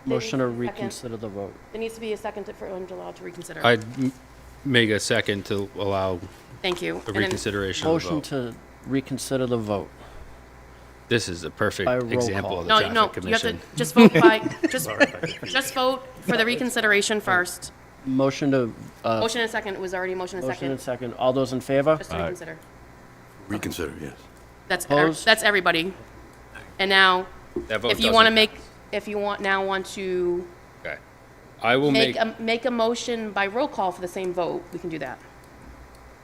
S2: Motion to
S3: Second.
S2: reconsider the vote.
S3: there needs to be a second for allowed to reconsider.
S5: I'd make a second to allow
S3: Thank you.
S5: a
S3: And then-
S5: reconsideration of the
S2: Motion
S5: vote.
S2: to reconsider the vote.
S5: This is a perfect
S2: By roll
S5: example
S2: call.
S5: of the
S3: No,
S5: traffic
S3: no, you have
S5: commission.
S3: to just vote by, just,
S1: Sorry, Becky.
S3: just vote for the reconsideration first.
S2: Motion to,
S3: Motion and second, it was already motion and
S2: motion and
S3: second,
S2: second. All those in favor?
S3: just to reconsider.
S9: Reconsider, yes.
S2: Opposed?
S3: That's everybody. And now,
S5: That vote
S3: if you want to
S5: doesn't
S3: make, if you want to
S5: Okay. I will make,
S3: make a motion by roll call for the same vote, we can do that.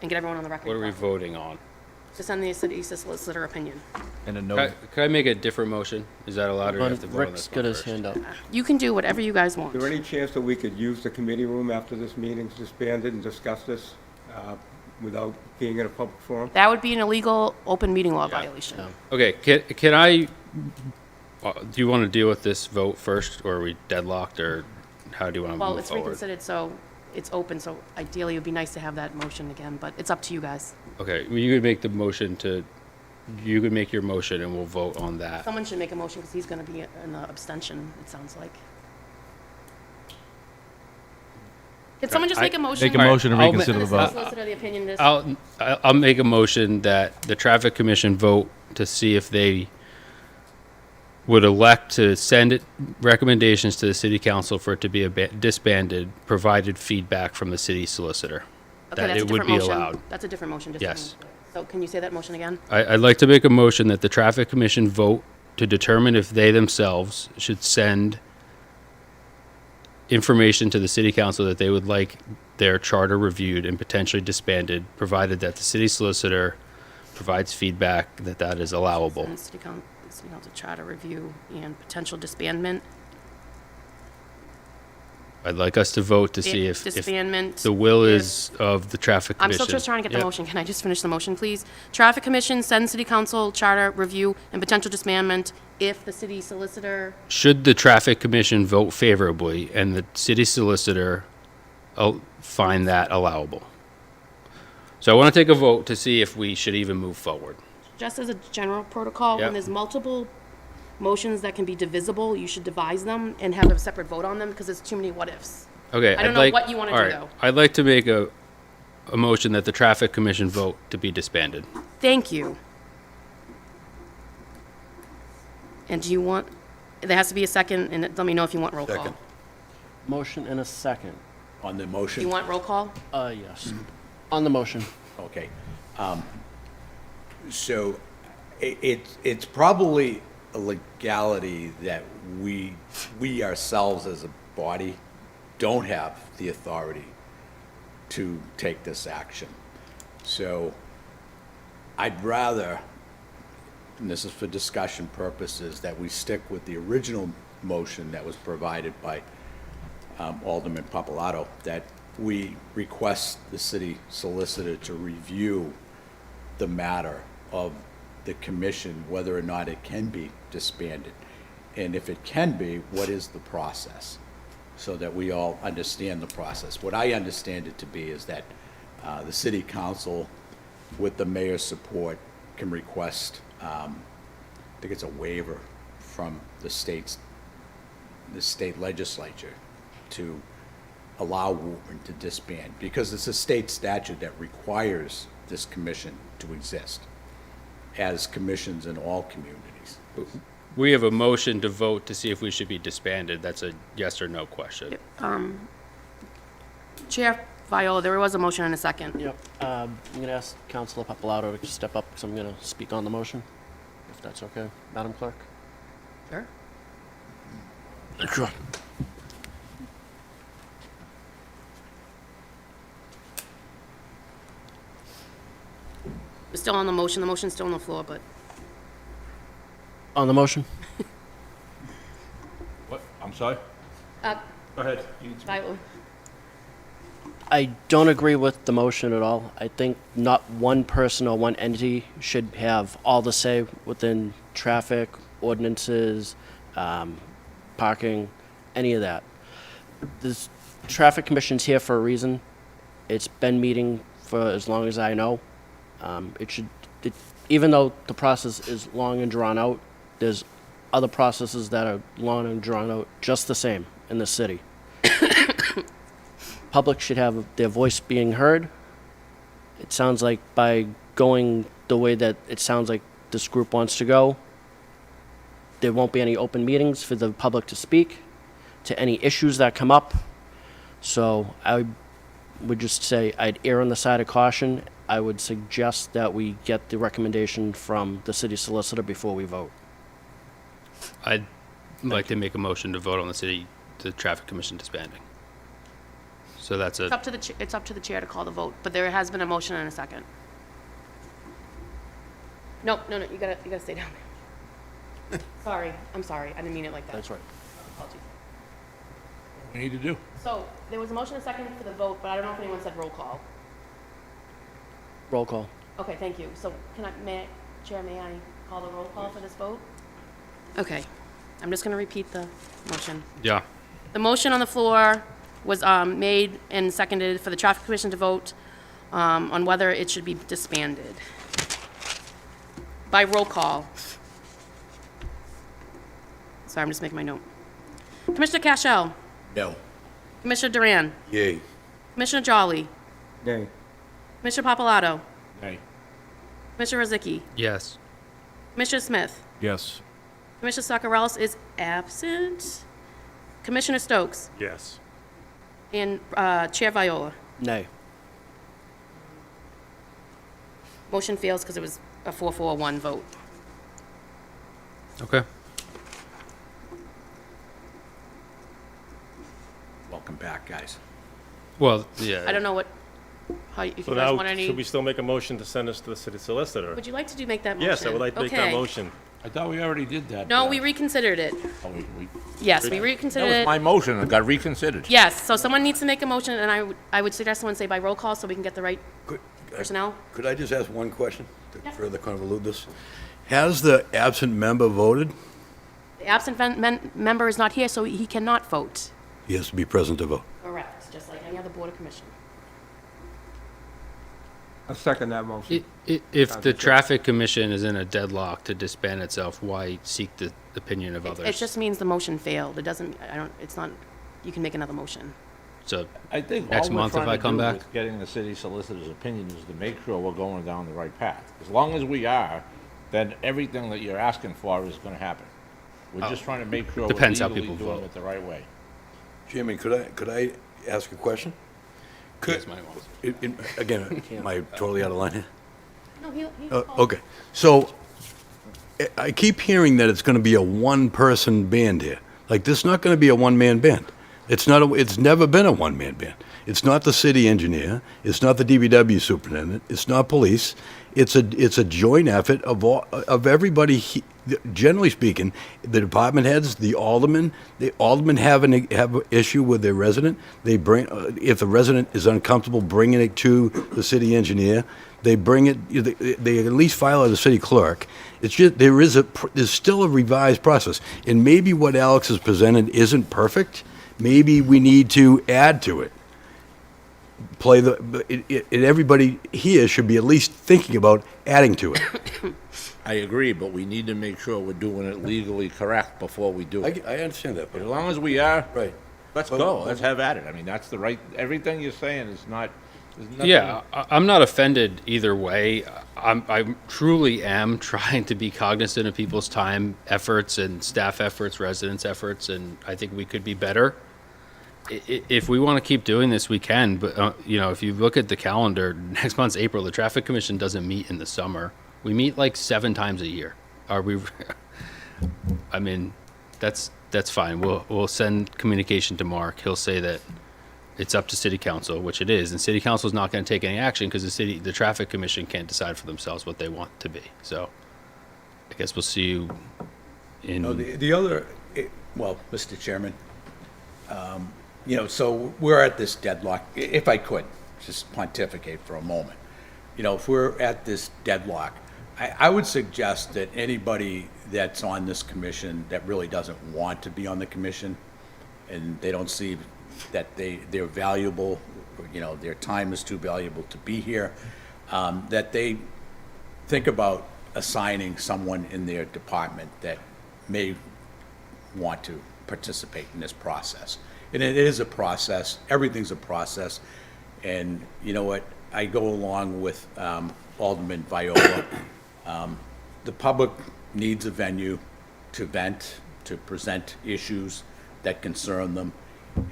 S3: And get everyone on the record.
S5: what are we voting on?
S3: To send the city solicitor opinion.
S7: And a
S5: Could I make a different motion? Is that allowed or do you have to vote on
S2: Rick's
S5: this
S2: got
S5: one
S2: his
S5: first?
S2: hand up.
S3: You can do whatever you guys want.
S10: Is there any chance that we could use the committee room after this meeting's disbanded and discuss this without being in a public forum?
S3: That would be an illegal open meeting law violation.
S5: Okay, can I, do you want to deal with this vote first, or are we deadlocked, or how do you want to
S3: Well,
S5: move
S3: it's
S5: forward?
S3: reconsidered, so it's open, so ideally it would be nice to have that motion again, but it's up to you guys.
S5: Okay, well, you could make the motion to, you could make your motion and we'll vote on that.
S3: Someone should make a motion because he's going to be in the abstention, it sounds like. Can someone just make a motion?
S7: Make a motion to
S5: I'll ma-
S7: reconsider the
S3: Send the
S7: vote.
S3: solicitor the opinion this.
S5: I'll make a motion that the traffic commission vote to see if they would elect to send it recommendations to the city council for it to be disbanded, provided feedback from the city solicitor.
S3: Okay,
S5: That
S3: that's a
S5: it would
S3: different
S5: be
S3: motion.
S5: allowed.
S3: That's a different motion, just.
S5: Yes.
S3: So can you say that motion again?
S5: I'd like to make a motion that the traffic commission vote to determine if they themselves should send information to the city council that they would like their charter reviewed and potentially disbanded, provided that the city solicitor provides feedback that that is allowable.
S3: And city council charter review and potential disbandment.
S5: I'd like us to vote to see if
S3: Disbandment.
S5: the will
S3: if-
S5: is of the traffic
S3: I'm
S5: commission.
S3: still just trying to get the
S5: Yep.
S3: motion. Can I just finish the motion, please? Traffic Commission, send City Council charter review and potential disbandment if the city solicitor,
S5: Should the traffic commission vote favorably and the city solicitor find that allowable? So I want to take a vote to see if we should even move forward.
S3: just as a general protocol,
S5: Yep.
S3: when there's multiple motions that can be divisible, you should devise them and have a separate vote on them because there's too many what-ifs.
S5: Okay,
S3: I don't
S5: I'd
S3: know
S5: like-
S3: what you wanna
S5: all
S3: do,
S5: right,
S3: though.
S5: I'd like to make a motion that the traffic commission vote to be disbanded.
S3: Thank you. And do you want, there has to be a second, and let me know if you want roll call.
S9: Second.
S2: Motion and a second.
S4: On the
S3: Do
S4: motion?
S3: you want roll call?
S2: Yes. On the motion.
S4: Okay. So it's probably a legality that we ourselves as a body don't have the authority to take this action. So I'd rather, and this is for discussion purposes, that we stick with the original motion that was provided by Alderman Papalato, that we request the city solicitor to review the matter of the commission, whether or not it can be disbanded. And if it can be, what is the process? So that we all understand the process. What I understand it to be is that the city council, with the mayor's support, can request, I think it's a waiver from the state legislature to allow Woburn to disband, because it's a state statute that requires this commission to exist, as commissions in all communities.
S5: We have a motion to vote to see if we should be disbanded. That's a yes or no question.
S3: Chair Viola, there was a motion and a second.
S2: Yep. I'm going to ask Councilor Papalato to step up because I'm going to speak on the motion, if that's okay. Madam Clerk?
S3: Sure.
S8: Sure.
S3: We're still on the motion's still on the floor, but
S2: On the motion?
S8: What? I'm sorry?
S3: uh,
S8: Go ahead.
S2: I don't agree with the motion at all. I think not one person or one entity should have all the say within traffic, ordinances, parking, any of that. This traffic commission's here for a reason. It's been meeting for as long as I know. Even though the process is long and drawn out, there's other processes that are long and drawn out just the same in the city. Public should have their voice being heard. It sounds like by going the way that it sounds like this group wants to go, there won't be any open meetings for the public to speak to any issues that come up. So I would just say I'd err on the side of caution. I would suggest that we get the recommendation from the city solicitor before we vote.
S5: I'd like to make a motion to vote on the traffic commission disbanding. So that's
S3: it's
S5: a,
S3: up to it's up to the chair to call the vote, but there has been a motion and a second. No, you gotta stay down. Sorry, I'm sorry, I didn't mean it like that.
S2: That's right.
S3: Apologies.
S8: What do we need to do?
S3: So, there was a motion and a second for the vote, but I don't know if anyone said roll call.
S2: Roll call.
S3: Okay, thank you. So, Chair, may I call the roll call for this vote? Okay, I'm just gonna repeat the motion.
S5: yeah.
S3: The motion on the floor was made and seconded for the traffic commission to vote on whether it should be disbanded. By roll call. Sorry, I'm just making my note. Commissioner Cashel,
S9: No.
S3: Commissioner Duran,
S9: Yay.
S3: Commissioner Jolly,
S10: Nay.
S3: Commissioner Papalato,
S8: Nay.
S3: Commissioner Rozicki,
S5: Yes.
S3: Commissioner Smith,
S7: Yes.
S3: Commissioner Soccerellis is absent, Commissioner Stokes,
S1: Yes.
S3: and Chair Viola.
S2: Nay.
S3: Motion fails because it was a 4-4-1 vote.
S5: Okay.
S4: Welcome back, guys.
S5: Well, yeah.
S3: I don't know if
S1: So
S3: you guys
S1: now,
S3: want any,
S1: should we still make a motion to send this to the city solicitor?
S3: would you like to make that motion?
S1: Yes, I would like to make that
S3: Okay.
S1: motion.
S8: I thought we already did that.
S3: No, we reconsidered it.
S8: Oh, we-
S3: Yes, we
S8: That
S3: reconsidered
S8: was my
S3: it.
S8: motion, it got reconsidered.
S3: Yes, so someone needs to make a motion, and I would suggest someone say by roll call so we can get the right
S9: Could-
S3: personnel.
S9: Could I just ask one question to
S3: Yeah.
S9: further convolute this? Has the absent member voted?
S3: The absent member is not here, so he cannot vote.
S9: He has to be present to vote.
S3: Correct, just like any other board of commission.
S10: I'll second that motion.
S5: If the traffic commission is in a deadlock to disband itself, why seek the opinion of others?
S3: It just means the motion failed. It doesn't, it's not, you can make another motion.
S5: So,
S8: I think
S5: Next
S8: all we're
S5: month if
S8: trying
S5: I
S8: to
S5: come
S8: do
S5: back?
S8: with getting the city solicitor's opinion is to make sure we're going down the right path. As long as we are, then everything that you're asking for is gonna happen. We're just trying to make sure we're
S5: Depends how
S8: legally
S5: people
S8: doing
S5: vote.
S8: it the right way.
S9: Chairman, could I ask a question?
S5: Yes, mine was.
S9: Again, am I totally out of line here?
S3: No, he
S9: Okay, so I keep hearing that it's going to be a one-person band here. Like, this is not going to be a one-man band. It's never been a one-man band. It's not the city engineer. It's not the DPW superintendent. It's not police. It's a joint effort of everybody. Generally speaking, the department heads, the aldermen have an issue with their resident. They bring if the resident is uncomfortable bringing it to the city engineer, they bring it. They at least file it to the city clerk. It's just there's still a revised process, and maybe what Alex has presented isn't perfect. Maybe we need to add to it. Everybody here should be at least thinking about adding to it.
S8: I agree, but we need to make sure we're doing it legally correct before we do it.
S9: I understand that,
S8: As
S9: but,
S8: long as we are,
S9: right.
S8: let's go, let's have at it. I mean, that's the right, everything you're saying is not, there's nothing.
S5: Yeah, I'm not offended either way. I truly am trying to be cognizant of people's time, efforts, and staff efforts, residents' efforts, and I think we could be better. If we want to keep doing this, we can. But if you look at the calendar, next month's April. The Traffic Commission doesn't meet in the summer. We meet like 7 times a year. Are we? I mean, that's that's fine. We'll send communication to Mark. He'll say that it's up to city council, which it is, and city council is not going to take any action because the traffic commission can't decide for themselves what they want to be. So I guess we'll see you in.
S4: No, the other, well, Mr. Chairman, you know, so we're at this deadlock, if I could, just pontificate for a moment. You know, if we're at this deadlock, I would suggest that anybody that's on this commission that really doesn't want to be on the commission, and they don't see that they're valuable, you know, their time is too valuable to be here, that they think about assigning someone in their department that may want to participate in this process. And it is a process, everything's a process, and you know what, I go along with Alderman Viola. The public needs a venue to vent, to present issues that concern them,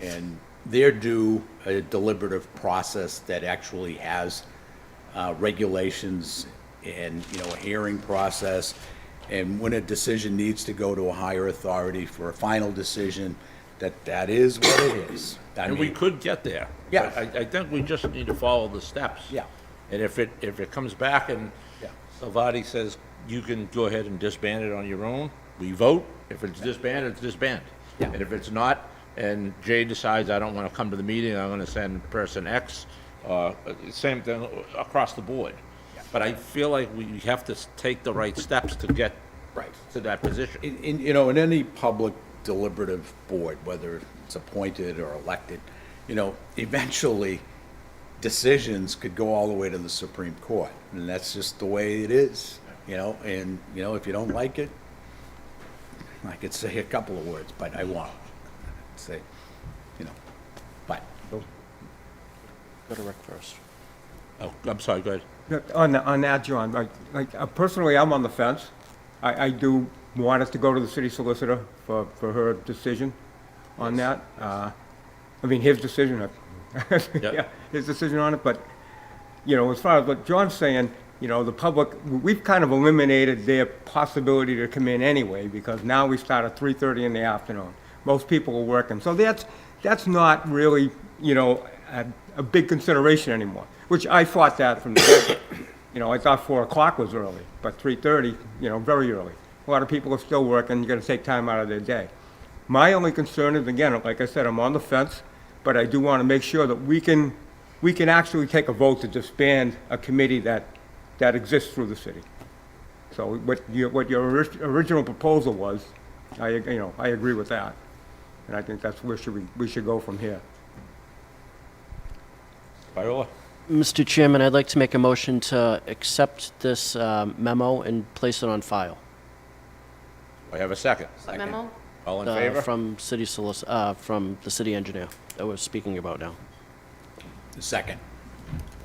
S4: and they're due a deliberative process that actually has regulations and, you know, a hearing process, and when a decision needs to go to a higher authority for a final decision, that is what it is. I
S8: And we
S4: mean,
S8: could get there.
S4: Yeah.
S8: But I think we just need to follow the steps.
S4: Yeah.
S8: And if it comes back and
S4: Yeah.
S8: Salvati says you can go ahead and disband it on your own, we vote. If it's disbanded, it's disbanded.
S4: Yeah.
S8: And if it's not, and Jay decides I don't want to come to the meeting, I'm going to send person X, same thing across the board. But I feel like we have to take the right steps to get
S4: Right.
S8: to that position.
S4: you know, in any public deliberative board, whether it's appointed or elected, you know, eventually decisions could go all the way to the Supreme Court, and that's just the way it is, you know, and, you know, if you don't like it, I could say a couple of words, but I won't say, you know, but.
S2: Go to Rick first.
S8: Oh, I'm sorry, go ahead.
S10: On that, John, personally, I'm on the fence. I do want us to go to the city solicitor for her decision on that. I mean, his decision, yeah, his decision on it, but, you know, as far as what John's saying, you know, the public, we've kind of eliminated their possibility to come in anyway, because now we start at 3:30 in the afternoon. Most people are working, so that's not really, you know, a big consideration anymore, which I fought that from the get. You know, I thought 4 o'clock was early, but 3:30, you know, very early. A lot of people are still working, you gotta take time out of their day. My only concern is, again, like I said, I'm on the fence, but I do wanna make sure that we can actually take a vote to disband a committee that exists through the city. So what your original proposal was, I agree with that. And I think that's where we should go from here.
S8: Viola?
S2: Mr. Chairman, I'd like to make a motion to accept this memo and place it on file.
S8: I have a second.
S3: What memo?
S8: All in favor?
S2: From from the city engineer that we're speaking about now.
S4: Second.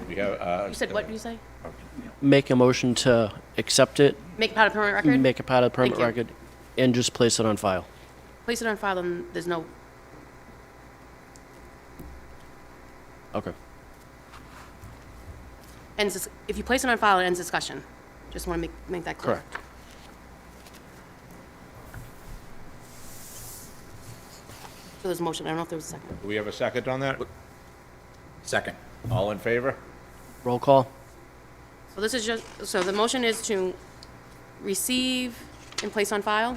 S8: We have,
S3: You said, what did you say?
S2: Make a motion to accept it,
S3: Make part of permanent record?
S2: make it part of the permit
S3: Thank you.
S2: record, and just place it on file.
S3: Place it on file, and there's no,
S2: Okay.
S3: if you place it on file, it ends discussion. Just want to make that clear.
S2: Correct.
S3: So there's a motion, I don't know if there was a second.
S8: do we have a second on that?
S4: Second.
S8: All in favor?
S2: Roll call?
S3: So this is just, so the motion is to receive and place on file?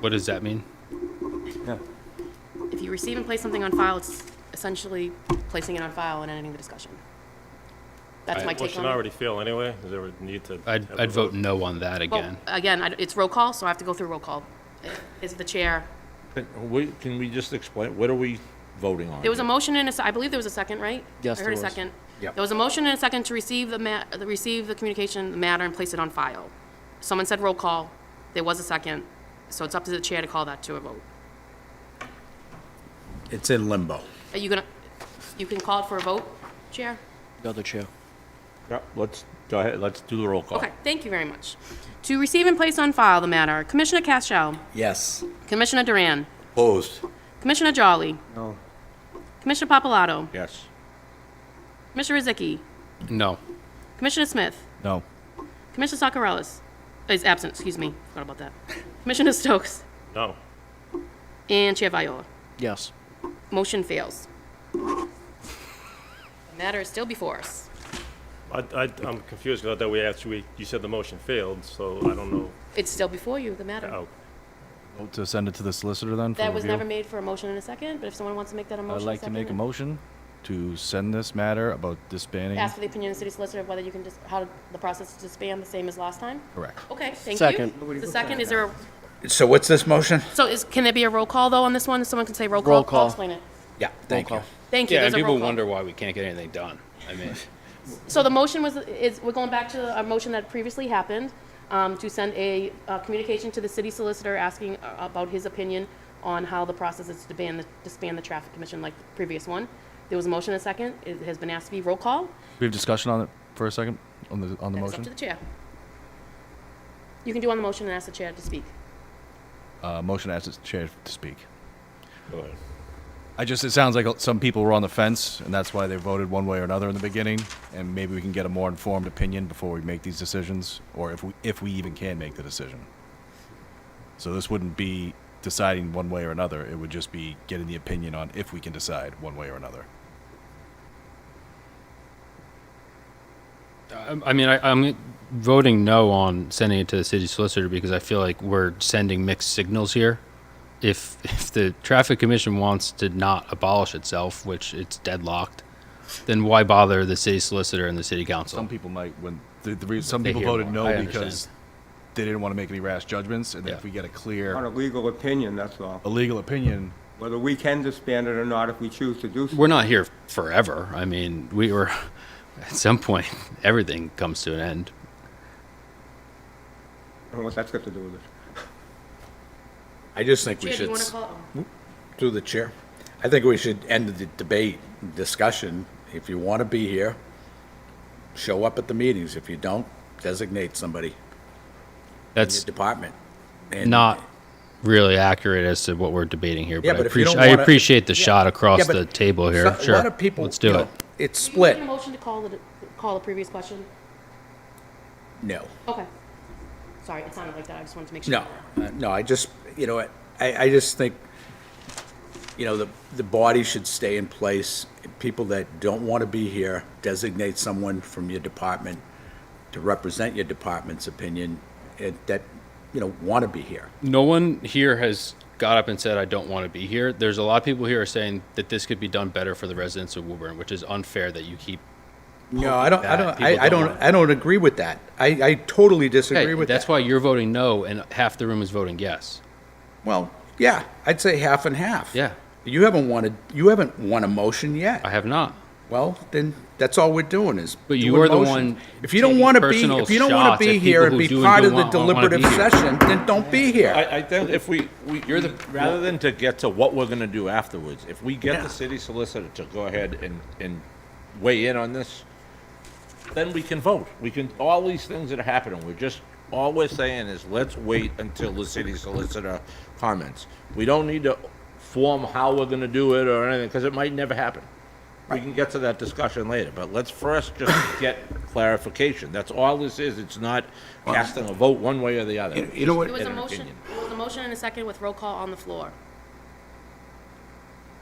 S5: What does that mean?
S10: Yeah.
S3: If you receive and place something on file, it's essentially placing it on file and ending the discussion. That's my take
S1: Motion
S3: on it.
S1: already fail anyway. Is there a need to?
S5: I'd
S1: have a
S5: vote
S1: vote?
S5: no on that
S3: Well,
S5: again.
S3: again, it's roll call, so I have to go through roll call. Is the chair.
S8: Can we just explain, what are we voting on?
S3: There was a
S8: here?
S3: motion and I believe there was a second, right?
S2: Yes,
S3: I heard a
S2: there was.
S3: second.
S4: Yep.
S3: There was a motion and a second to receive the communication, the matter, and place it on file. Someone said roll call. There was a second. So it's up to the chair to call that to a vote.
S4: It's in limbo.
S3: Are you can call it for a vote, Chair?
S2: The other chair.
S8: Yeah, let's, go ahead, let's do the roll call.
S3: Okay, thank you very much. To receive and place on file the matter, Commissioner Cashel,
S4: Yes.
S3: Commissioner Duran,
S9: Opposed?
S3: Commissioner Jolly,
S10: No.
S3: Commissioner Papalato,
S8: Yes.
S3: Commissioner Rizicki,
S5: No.
S3: Commissioner Smith,
S7: No.
S3: Commissioner Sakarellis is absent, excuse me, forgot about that. Commissioner Stokes,
S1: No.
S3: And Chair Viola.
S2: Yes.
S3: Motion fails. The matter is still before us.
S1: I'm confused because I thought you said the motion failed, so I don't know.
S3: It's still before you, the matter.
S1: Oh,
S7: Vote to send it to the solicitor then for
S3: That was
S7: review?
S3: never made for a motion in a second, but if someone wants to make that a motion,
S7: I'd like to
S3: second,
S7: make a
S3: and
S7: motion to send this matter about disbanding.
S3: ask for the opinion of the city solicitor of whether you can just, how the process to disband the same as last time?
S7: Correct.
S3: Okay, thank you.
S2: Second.
S3: The second, is there,
S4: So what's this motion?
S3: can there be a roll call though on this one? Someone can say roll call?
S2: Roll call.
S3: I'll explain it.
S4: Yeah, thank you.
S2: call.
S3: Thank you,
S5: Yeah,
S3: there's
S5: and
S3: a roll
S5: people
S3: call.
S5: wonder why we can't get anything done. I mean,
S3: So the motion we're going back to a motion that previously happened, to send a communication to the city solicitor asking about his opinion on how the process is to disband the traffic commission like the previous one. There was a motion and a second. It has been asked to be roll call.
S7: We have discussion on it for a second, on the
S3: That is up
S7: motion?
S3: to the chair. You can do on the motion and ask the chair to speak.
S7: Motion asks the chair to speak.
S8: Go ahead.
S7: It sounds like some people were on the fence, and that's why they voted one way or another in the beginning, and maybe we can get a more informed opinion before we make these decisions, or if we even can make the decision. So this wouldn't be deciding one way or another, it would just be getting the opinion on if we can decide one way or another.
S5: I'm voting no on sending it to the city solicitor because I feel like we're sending mixed signals here. If the traffic commission wants to not abolish itself, which it's deadlocked, then why bother the city solicitor and the city council?
S7: Some people might, some
S5: They
S7: people
S5: hear
S7: voted
S5: more.
S7: no
S5: I
S7: because
S5: understand.
S7: they didn't want to make any rash judgments, and then
S5: Yeah.
S7: if we get a
S10: On
S7: clear,
S10: a legal opinion, that's all.
S7: a legal opinion,
S10: Whether we can disband it or not if we choose to do so.
S5: We're not here forever. I mean, we were at some point everything comes to an end.
S10: I don't know what that's got to do with it.
S4: I just think we
S3: Chair, do you
S4: should,
S3: want to call?
S4: through the chair, I think we should end the debate, discussion. If you want to be here, show up at the meetings. If you don't, designate somebody in your
S5: That's
S4: department. And-
S5: not really accurate as to what we're debating here,
S4: Yeah,
S5: but
S4: but if you don't
S5: I
S4: wanna-
S5: appreciate the
S4: Yeah.
S5: shot across
S4: Yeah, but
S5: the table here.
S4: A
S5: Sure.
S4: lot of people,
S5: Let's do
S4: you know,
S5: it.
S4: it's
S3: Did you
S4: split.
S3: make a motion to call the previous question?
S4: No.
S3: Okay. Sorry, it sounded like that. I just wanted to make sure.
S4: No, I just, you know, I just think, you know, the body should stay in place. People that don't want to be here, designate someone from your department to represent your department's opinion that, you know, want to be here.
S5: No one here has got up and said, I don't want to be here. There's a lot of people here are saying that this could be done better for the residents of Woburn, which is unfair that you keep.
S4: No, I don't, I
S5: that
S4: don't,
S5: people
S4: I
S5: don't
S4: don't,
S5: want it.
S4: I don't agree with that. I totally disagree
S5: Okay,
S4: with
S5: that's
S4: that.
S5: why you're voting no and half the room is voting yes.
S4: Well, yeah, I'd say half and half.
S5: Yeah.
S4: You haven't won a motion yet.
S5: I have not.
S4: Well, then that's all we're doing is.
S5: But you
S4: doing
S5: are the
S4: motions.
S5: one
S4: If you don't
S5: taking
S4: want to be,
S5: personal
S4: if you don't want
S5: shots
S4: to be
S5: at
S4: here
S5: people
S4: and
S5: who
S4: be
S5: do and
S4: part
S5: do
S4: of the
S5: want- wanna be
S4: deliberative
S5: here.
S4: session, then don't be here.
S8: I think if you're the, rather than to get to what we're gonna do afterwards, if we get
S4: Yeah.
S8: the city solicitor to go ahead and weigh in on this, then we can vote. We can, all these things that are happening, all we're saying is, let's wait until the city solicitor comments. We don't need to form how we're gonna do it or anything, because it might never happen. We can get to that discussion later, but let's first just get clarification. That's all this is. It's not casting a vote one way or the other.
S4: You know what?
S3: There was a
S8: In an
S3: motion,
S8: opinion.
S3: there was a motion and a second with roll call on the floor.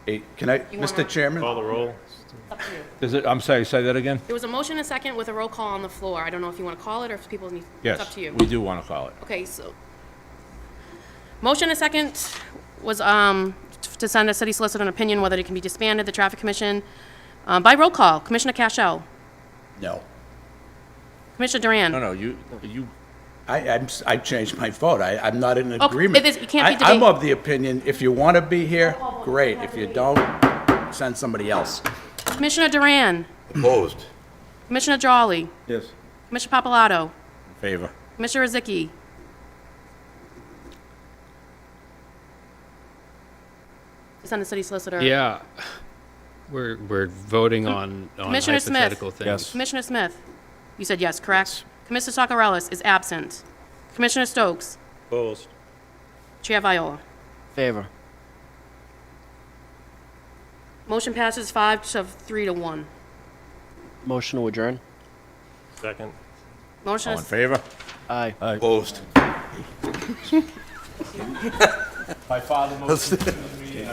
S4: Hey, can I,
S3: You
S4: Mr.
S3: wanna-
S4: Chairman?
S1: Call the roll.
S3: It's up to you.
S8: Is it, I'm sorry, say that again?
S3: There was a motion and a second with a roll call on the floor. I don't know if you want to call it or if people need, it's up
S8: Yes,
S3: to you.
S8: we do want to call it.
S3: Okay, so, motion and second was, to send a city solicitor an opinion whether it can be disbanded, the traffic commission, by roll call. Commissioner Cashel,
S4: No.
S3: Commissioner Duran.
S8: No, you,
S4: I changed my vote. I'm not in
S3: Okay,
S4: agreement.
S3: it can't be
S4: I'm
S3: debate-
S4: of the opinion, if you want to be here, great. If you don't, send somebody else.
S3: Commissioner Duran,
S9: Opposed.
S3: Commissioner Jolly,
S10: Yes.
S3: Commissioner Papalato,
S8: favor.
S3: Commissioner Zicki. To send the city solicitor.
S5: Yeah. We're voting on
S3: Commissioner Smith.
S5: hypothetical things.
S7: Yes.
S3: Commissioner Smith, you said yes, correct? Commissioner Sakarellis is absent. Commissioner Stokes,
S1: Opposed.
S3: Chair Viola.
S2: Favor.
S3: Motion passes 5-3 to 1.
S2: Motion to adjourn.
S1: Second.
S3: Motion
S8: All in
S3: is,
S8: favor?
S2: Aye.
S9: Opposed.
S7: My father motioned to the meeting.